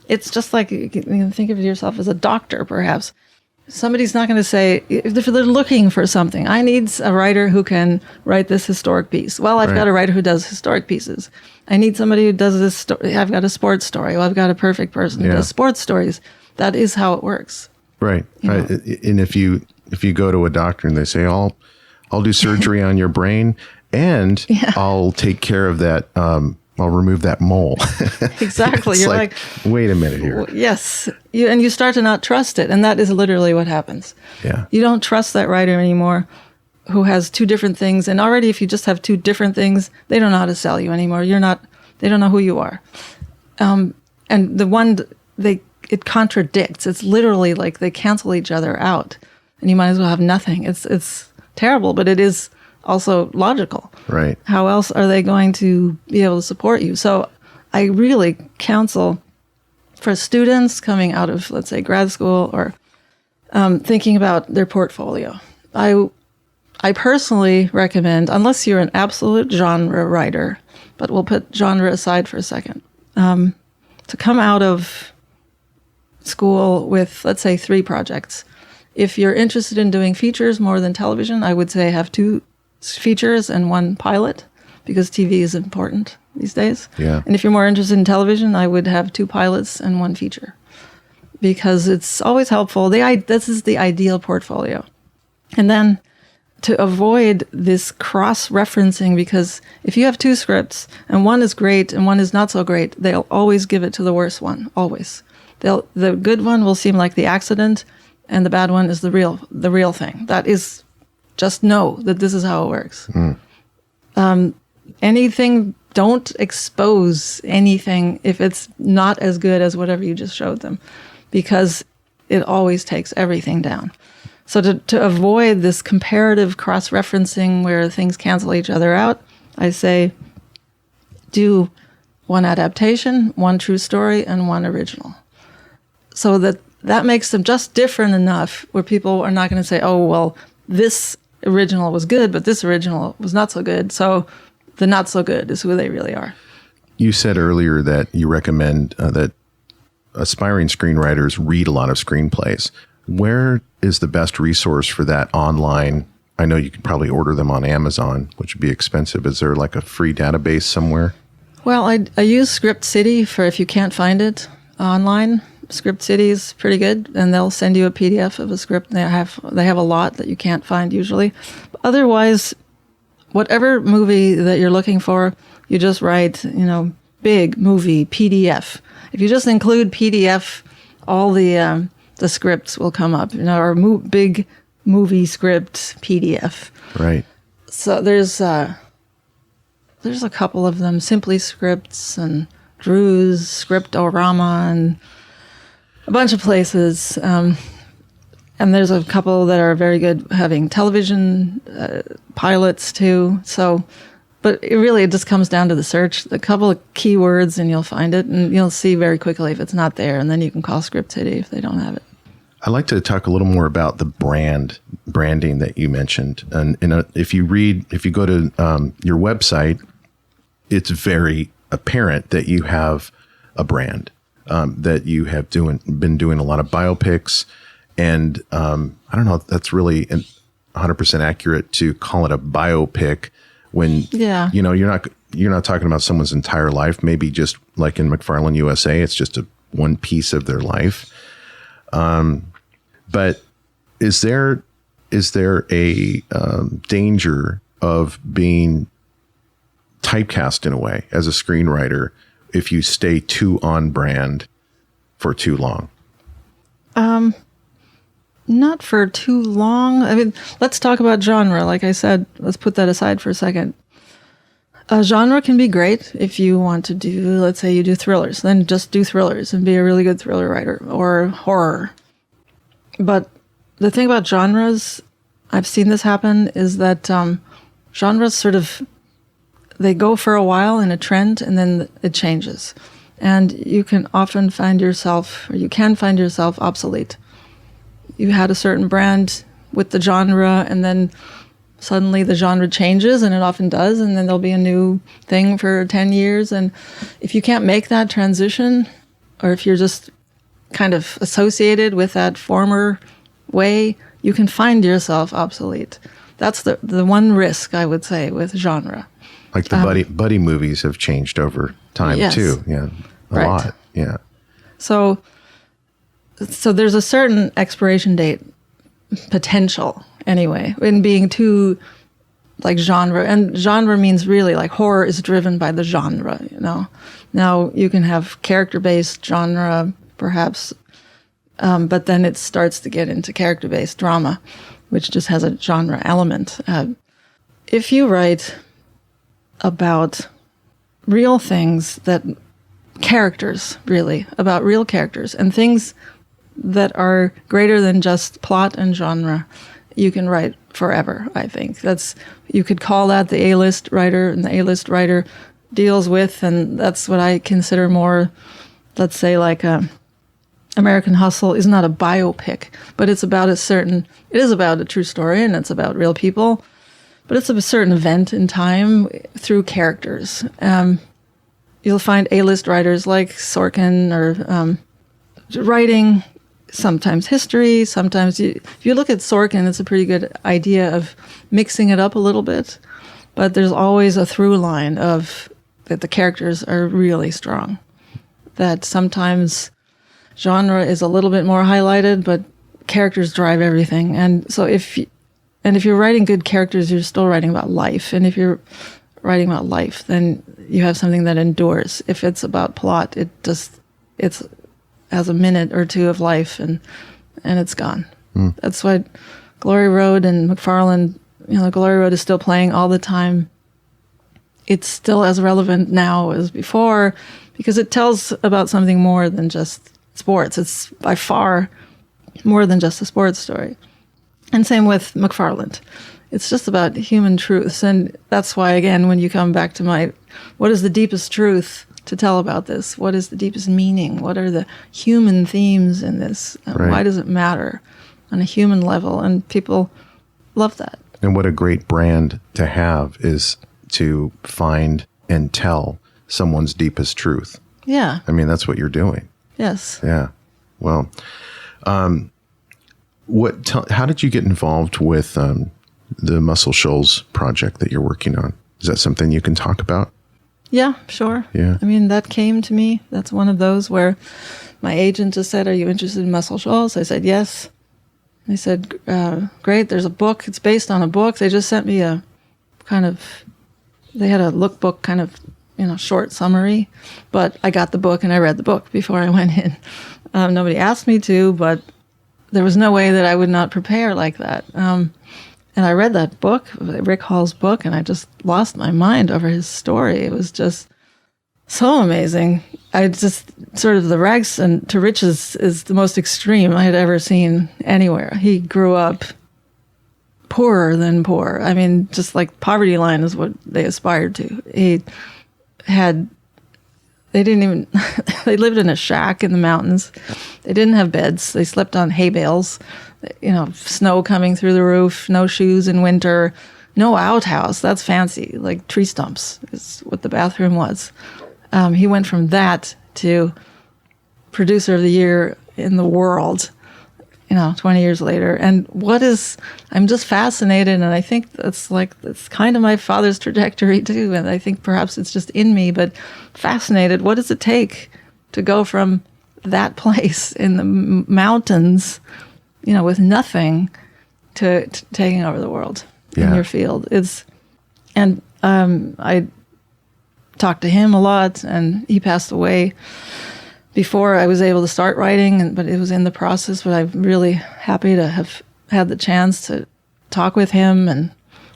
It's just like, you can think of yourself as a doctor, perhaps. Somebody's not going to say, if they're looking for something, I need a writer who can write this historic piece. Well, I've got a writer who does historic pieces. I need somebody who does this story. I've got a sports story. Well, I've got a perfect person who does sports stories. That is how it works. Right. And if you go to a doctor and they say, I'll do surgery on your brain, and I'll take care of that, I'll remove that mole. Exactly. You're like, wait a minute here. Yes. And you start to not trust it. And that is literally what happens. Yeah. You don't trust that writer anymore who has two different things. And already if you just have two different things, they don't know how to sell you anymore. They don't know who you are. And the one, it contradicts. It's literally like they cancel each other out. And you might as well have nothing. It's terrible, but it is also logical. Right. How else are they going to be able to support you? So I really counsel for students coming out of, let's say, grad school or thinking about their portfolio. I personally recommend, unless you're an absolute genre writer, but we'll put genre aside for a second, to come out of school with, let's say, 3 projects. If you're interested in doing features more than television, I would say have 2 features and 1 pilot, because TV is important these days. Yeah. And if you're more interested in television, I would have 2 pilots and 1 feature, because it's always helpful. This is the ideal portfolio. And then to avoid this cross-referencing, because if you have 2 scripts and 1 is great and 1 is not so great, they'll always give it to the worst one, always. The good one will seem like the accident, and the bad one is the real thing. That is, just know that this is how it works. Don't expose anything if it's not as good as whatever you just showed them, because it always takes everything down. So to avoid this comparative cross-referencing where things cancel each other out, I say do 1 adaptation, 1 true story, and 1 original. So that makes them just different enough where people are not going to say, oh, well, this original was good, but this original was not so good. So the not so good is who they really are. You said earlier that you recommend that aspiring screenwriters read a lot of screenplays. Where is the best resource for that online I know you could probably order them on Amazon, which would be expensive. Is there like a free database somewhere? Well, I use Script City for if you can't find it online. Script City is pretty good, and they'll send you a PDF of a script. They have a lot that you can't find usually. Otherwise, whatever movie that you're looking for, you just write, big movie PDF. If you just include PDF, all the scripts will come up. Or big movie script PDF. Right. So there's a couple of them, Simply Scripts and Drew's Scriptorama and a bunch of places. And there's a couple that are very good having television pilots too. So, but it just comes down to the search, a couple of keywords, and you'll find it, and you'll see very quickly if it's not there, and then you can call Script City if they don't have it. I'd like to talk a little more about the branding that you mentioned. And if you go to your website, it's very apparent that you have a brand, that you have been doing a lot of biopics. And I don't know if that's really 100% accurate to call it a biopic when, you're not talking about someone's entire life. Maybe just like in McFarlane USA, it's just one piece of their life. But is there a danger of being typecast in a way as a screenwriter if you stay too on brand for too long? Not for too long. I mean, let's talk about genre. Like I said, let's put that aside for a second. Genre can be great if you want to do, let's say you do thrillers, then just do thrillers and be a really good thriller writer, or horror. But the thing about genres, I've seen this happen, is that genres sort of, they go for a while in a trend and then it changes. And you can find yourself obsolete. You had a certain brand with the genre, and then suddenly the genre changes, and it often does, and then there'll be a new thing for 10 years. And if you can't make that transition, or if you're just kind of associated with that former way, you can find yourself obsolete. That's the one risk, I would say, with genre. Like the buddy movies have changed over time, yes, too. Yeah, a lot. Yeah. So there's a certain expiration date potential, anyway, in being too like genre. And genre means really like horror is driven by the genre, Now you can have character-based genre, perhaps, but then it starts to get into character-based drama, which just has a genre element. If you write about real things, about real characters and things that are greater than just plot and genre, you can write forever, I think. You could call that the A-list writer, and the A-list writer deals with, and that's what I consider more, let's say, like American Hustle is not a biopic, but it is about a true story, and it's about real people, but it's a certain event in time through characters. You'll find A-list writers like Sorkin or writing sometimes history, sometimes if you look at Sorkin, it's a pretty good idea of mixing it up a little bit, but there's always a through line of that the characters are really strong, that sometimes genre is a little bit more highlighted, but characters drive everything. And so if you're writing good characters, you're still writing about life. And if you're writing about life, then you have something that endures. If it's about plot, it's has a minute or two of life and it's gone. That's why Glory Road and McFarlane, Glory Road is still playing all the time. It's still as relevant now as before because it tells about something more than just sports. It's by far more than just a sports story. And same with McFarlane. It's just about human truths. And that's why, again, when you come back to what is the deepest truth to tell about this? What is the deepest meaning? What are the human themes in this? Right. Why does it matter on a human level? And people love that. And what a great brand to have is to find and tell someone's deepest truth. Yeah. I mean, that's what you're doing. Yes. Yeah. Well, how did you get involved with the Muscle Shoals project that you're working on. Is that something you can talk about? Yeah, sure. Yeah. I mean, that came to me. That's one of those where my agent just said, "Are you interested in Muscle Shoals?" I said, "Yes." They said, "Great, there's a book. It's based on a book." They just sent me they had a lookbook kind of, short summary. But I got the book and I read the book before I went in. Nobody asked me to, but there was no way that I would not prepare like that. And I read that book, Rick Hall's book, and I just lost my mind over his story. It was just so amazing. I just sort of the rags and to riches is the most extreme I had ever seen anywhere. He grew up poorer than poor. I mean, just like poverty line is what they aspired to. They didn't even, they lived in a shack in the mountains. They didn't have beds. They slept on hay bales, snow coming through the roof, no shoes in winter, no outhouse. That's fancy, like tree stumps is what the bathroom was. He went from that to producer of the year in the world, 20 years later. And I'm just fascinated, and I think that's kind of my father's trajectory too. And I think perhaps it's just in me, but fascinated. What does it take to go from that place in the mountains, with nothing, to taking over the world in your field? I talked to him a lot, and he passed away before I was able to start writing, but it was in the process. But I'm really happy to have had the chance to talk with him, and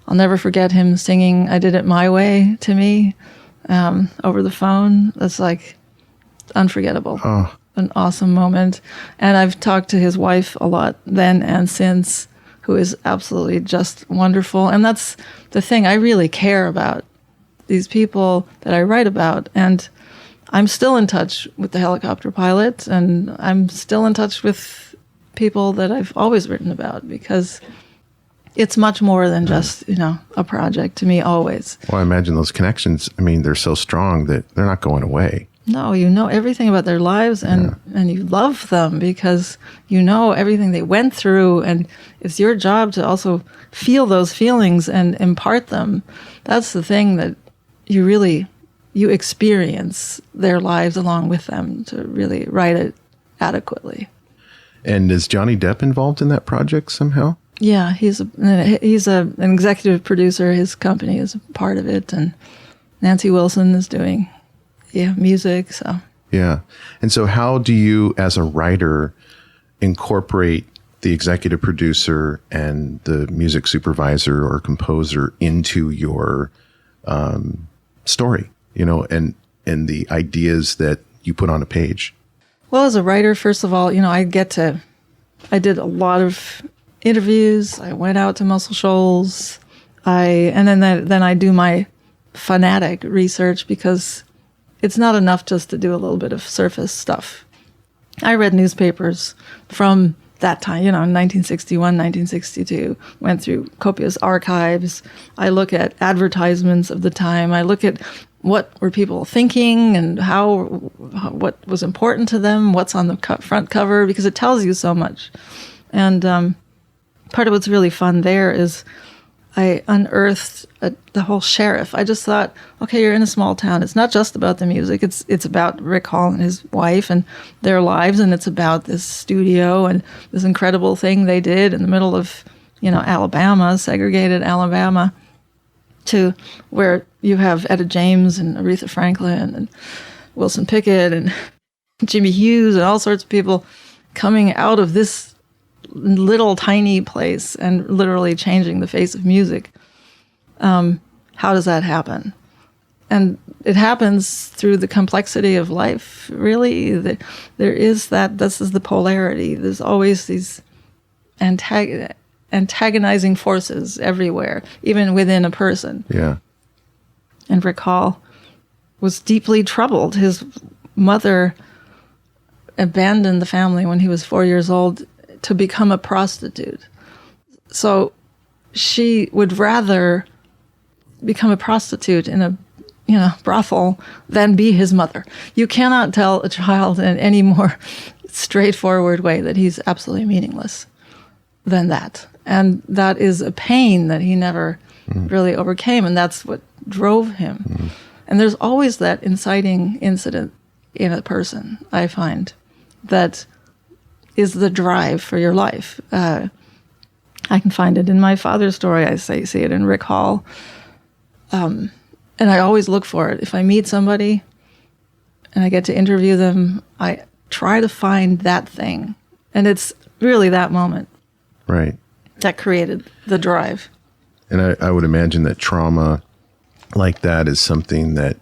I'll never forget him singing "I Did It My Way" to me over the phone. That's like unforgettable. Oh. An awesome moment. And I've talked to his wife a lot then and since, who is absolutely just wonderful. And that's the thing, I really care about these people that I write about. And I'm still in touch with the helicopter pilot, and I'm still in touch with people that I've always written about, because it's much more than just, a project to me always. Well, I imagine those connections, they're so strong that they're not going away. No, you know everything about their lives, and you love them because you know everything they went through, and it's your job to also feel those feelings and impart them. That's the thing, that you experience their lives along with them to really write it adequately. And is Johnny Depp involved in that project somehow? Yeah, he's an executive producer. His company is a part of it, and Nancy Wilson is doing music. So yeah. And so how do you, as a writer, incorporate the executive producer and the music supervisor or composer into your story, and the ideas that you put on a page? Well, as a writer, first of all, I did a lot of interviews. I went out to Muscle Shoals. And then I do my fanatic research, because it's not enough just to do a little bit of surface stuff. I read newspapers from that time, 1961, 1962, went through copious archives. I look at advertisements of the time. I look at what were people thinking and what was important to them, what's on the front cover, because it tells you so much. And part of what's really fun there is I unearthed the whole sheriff. I just thought, okay, you're in a small town. It's not just about the music. It's about Rick Hall and his wife and their lives, and it's about this studio and this incredible thing they did in the middle of, Alabama, segregated Alabama, to where you have Etta James and Aretha Franklin and Wilson Pickett and Jimmy Hughes and all sorts of people coming out of this little tiny place and literally changing the face of music. How does that happen? And it happens through the complexity of life, really. There is this is the polarity. There's always these antagonizing forces everywhere, even within a person. Yeah. And Rick Hall was deeply troubled. His mother abandoned the family when he was 4 years old to become a prostitute. So she would rather become a prostitute in a brothel than be his mother. You cannot tell a child in any more straightforward way that he's absolutely meaningless. than that. And that is a pain that he never really overcame. And that's what drove him. And there's always that inciting incident in a person, I find, that is the drive for your life. I can find it in my father's story. I see it in Rick Hall. And I always look for it. If I meet somebody and I get to interview them, I try to find that thing. And it's really that moment. Right. That created the drive. And I would imagine that trauma like that is something that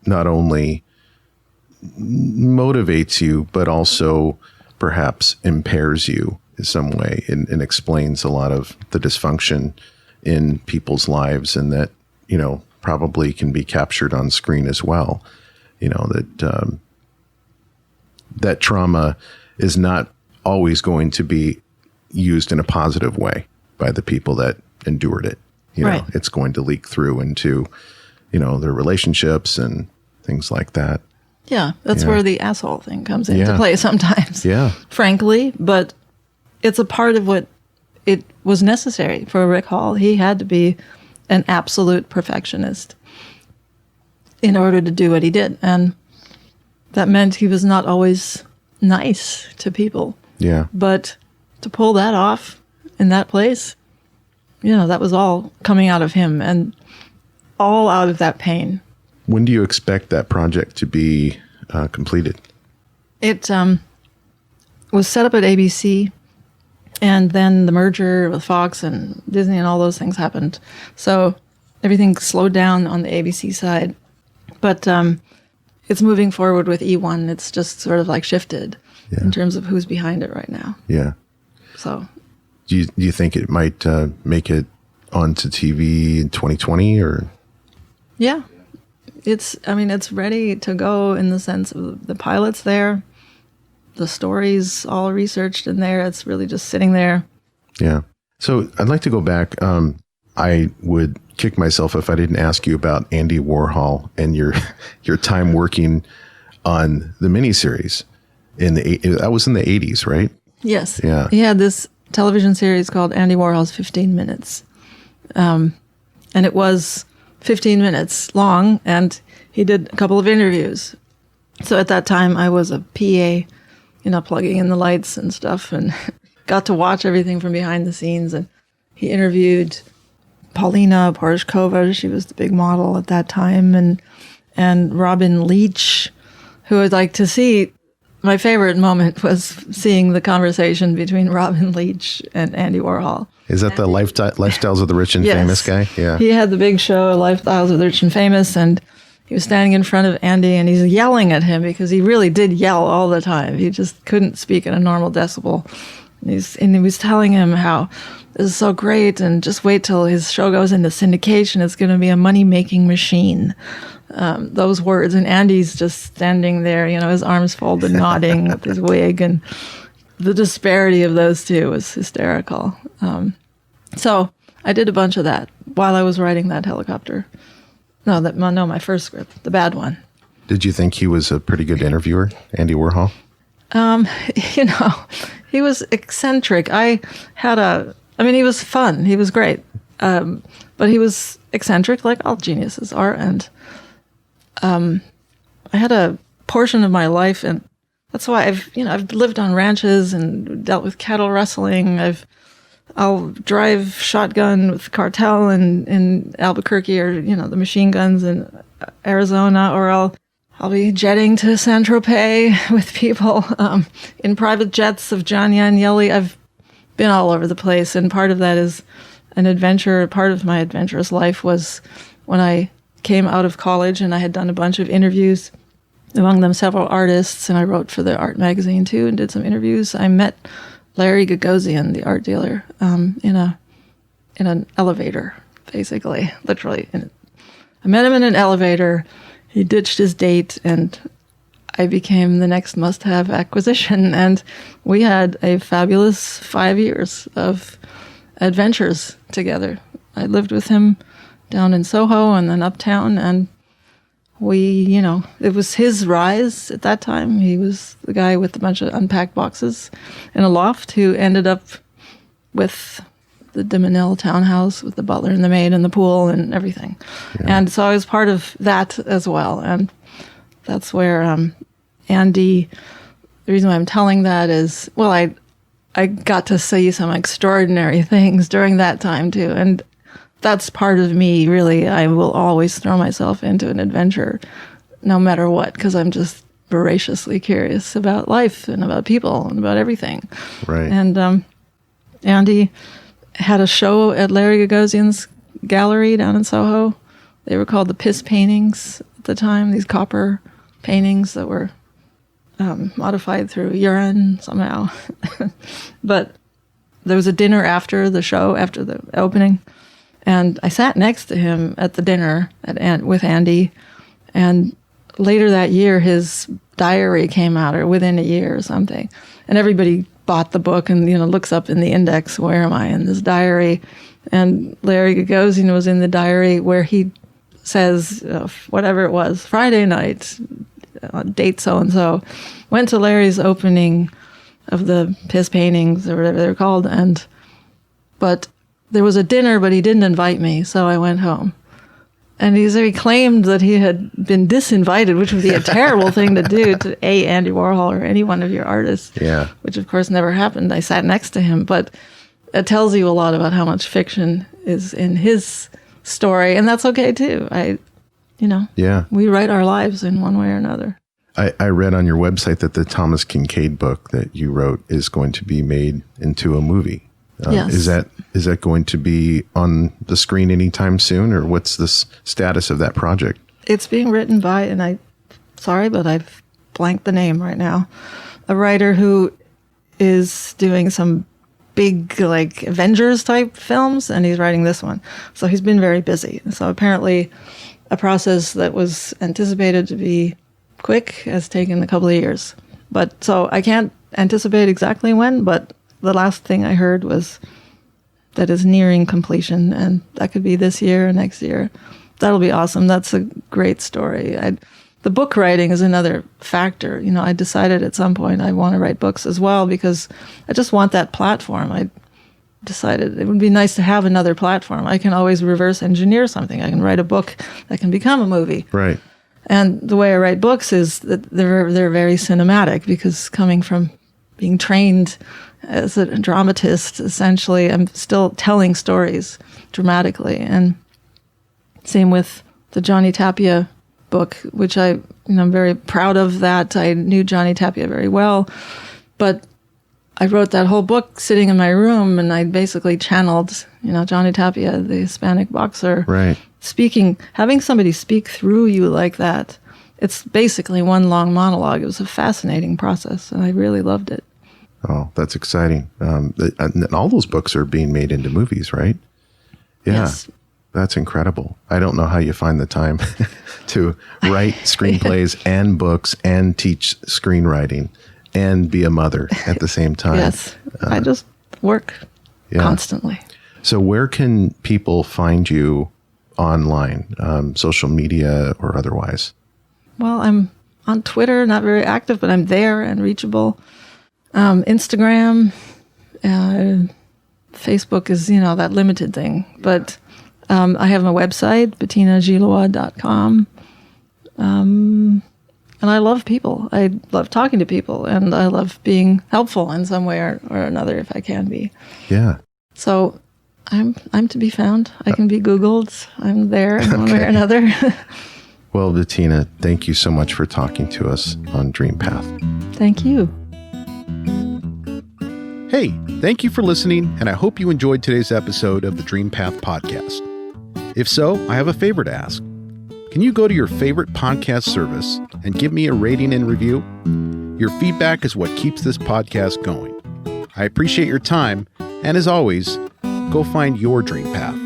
not only motivates you, but also perhaps impairs you in some way and explains a lot of the dysfunction in people's lives, and that, probably can be captured on screen as well. That trauma is not always going to be used in a positive way by the people that endured it. Right. It's going to leak through into, their relationships and things like that. Yeah, that's where the asshole thing comes into Yeah. play sometimes. Yeah. Frankly, but it's a part of what it was necessary for Rick Hall. He had to be an absolute perfectionist in order to do what he did. And that meant he was not always nice to people. Yeah. But to pull that off in that place, that was all coming out of him and all out of that pain. When do you expect that project to be completed? It was set up at ABC, and then the merger with Fox and Disney and all those things happened. So everything slowed down on the ABC side. But it's moving forward with E1. It's just sort of like shifted in terms of who's behind it right now. Yeah. So Do you think it might make it onto TV in 2020 or? yeah, it's ready to go in the sense of the pilot's there. The story's all researched in there. It's really just sitting there. Yeah. So I'd like to go back. I would kick myself if I didn't ask you about Andy Warhol and your time working on the miniseries that was in the 80s, right? Yes. Yeah. He had this television series called Andy Warhol's 15 Minutes. And it was 15 minutes long, and he did a couple of interviews. So at that time, I was a PA, plugging in the lights and stuff, and got to watch everything from behind the scenes. And he interviewed Paulina Porashkova. She was the big model at that time, and Robin Leach, who I'd like to see. My favorite moment was seeing the conversation between Robin Leach and Andy Warhol. Is that the Lifestyles of the Rich and Yes. Famous guy? Yeah. He had the big show, Lifestyles of the Rich and Famous, and he was standing in front of Andy, and he's yelling at him because he really did yell all the time. He just couldn't speak at a normal decibel. And he was telling him how this is so great, and just wait till his show goes into syndication. It's going to be a money-making machine. Those words. And Andy's just standing there, his arms folded, nodding with his wig. And the disparity of those two was hysterical. So I did a bunch of that while I was writing that helicopter. My first script, the bad one. Did you think he was a pretty good interviewer, Andy Warhol? He was eccentric. He was fun. He was great. But he was eccentric like all geniuses are. And I had a portion of my life, and that's why I've lived on ranches and dealt with cattle rustling. I'll drive shotgun with cartel in Albuquerque, or the machine guns in Arizona, or I'll be jetting to Saint-Tropez with people in private jets of John Agnelli. I've been all over the place, and part of that is an adventure. Part of my adventurous life was when I came out of college and I had done a bunch of interviews, among them several artists, and I wrote for the art magazine too and did some interviews. I met Larry Gagosian, the art dealer, in an elevator, basically, literally. I met him in an elevator. He ditched his date, and I became the next must-have acquisition. And we had a fabulous 5 years of adventures together. I lived with him down in Soho and then uptown, and it was his rise at that time. He was the guy with a bunch of unpacked boxes in a loft who ended up with the de Menil townhouse with the butler and the maid and the pool and everything. Yeah. And so I was part of that as well. And that's where Andy, the reason why I'm telling that is, well, I got to see some extraordinary things during that time too. And that's part of me, really. I will always throw myself into an adventure no matter what, because I'm just voraciously curious about life and about people and about everything. Right. And Andy had a show at Larry Gagosian's gallery down in Soho. They were called the Piss Paintings at the time, these copper paintings that were modified through urine somehow. But there was a dinner after the show, after the opening, and I sat next to him at the dinner with Andy. And later that year, his diary came out, or within a year or something, and everybody bought the book and looks up in the index, where am I in this diary? And Larry Gagosian was in the diary where he says, whatever it was, Friday night, date so-and-so, went to Larry's opening of the Piss Paintings, or whatever they're called, but there was a dinner, but he didn't invite me, so I went home. And he claimed that he had been disinvited, which would be a terrible thing to do to Andy Warhol or any one of your artists. Yeah. Which of course never happened. I sat next to him, but it tells you a lot about how much fiction is in his story, and that's okay too. We write our lives in one way or another. I read on your website that the Thomas Kincaid book that you wrote is going to be made into a movie. Yes. Is that going to be on the screen anytime soon, or what's the status of that project? It's being written by, and sorry, but I've blanked the name right now, a writer who is doing some big, like, Avengers type films, and he's writing this one. So he's been very busy. So apparently a process that was anticipated to be quick has taken a couple of years. But so I can't anticipate exactly when, but the last thing I heard was that is nearing completion, and that could be this year or next year. That'll be awesome. That's a great story. The book writing is another factor. I decided at some point I want to write books as well, because I just want that platform. I decided it would be nice to have another platform. I can always reverse engineer something. I can write a book that can become a movie. Right. And the way I write books is that they're very cinematic, because coming from being trained as a dramatist, essentially, I'm still telling stories dramatically. And same with the Johnny Tapia book, which I'm very proud of that. I knew Johnny Tapia very well, but I wrote that whole book sitting in my room, and I basically channeled, Johnny Tapia, the Hispanic boxer, right, speaking, having somebody speak through you like that. It's basically one long monologue. It was a fascinating process, and I really loved it. Oh, that's exciting. And all those books are being made into movies, right? Yeah. Yes. That's incredible. I don't know how you find the time to write screenplays and books and teach screenwriting and be a mother at the same time. Yes. I just work constantly. So where can people find you online, social media or otherwise? Well, I'm on Twitter, not very active, but I'm there and reachable. Instagram, Facebook is, that limited thing. But I have my website, bettinagilois.com. And I love people. I love talking to people, and I love being helpful in some way or another if I can be. Yeah. So I'm to be found. I can be Googled. I'm there in one way or another. Well, Bettina, thank you so much for talking to us on Dream Path. Thank you. Hey, thank you for listening, and I hope you enjoyed today's episode of the Dream Path podcast. If so, I have a favor to ask. Can you go to your favorite podcast service and give me a rating and review? Your feedback is what keeps this podcast going. I appreciate your time, and as always, go find your dream path.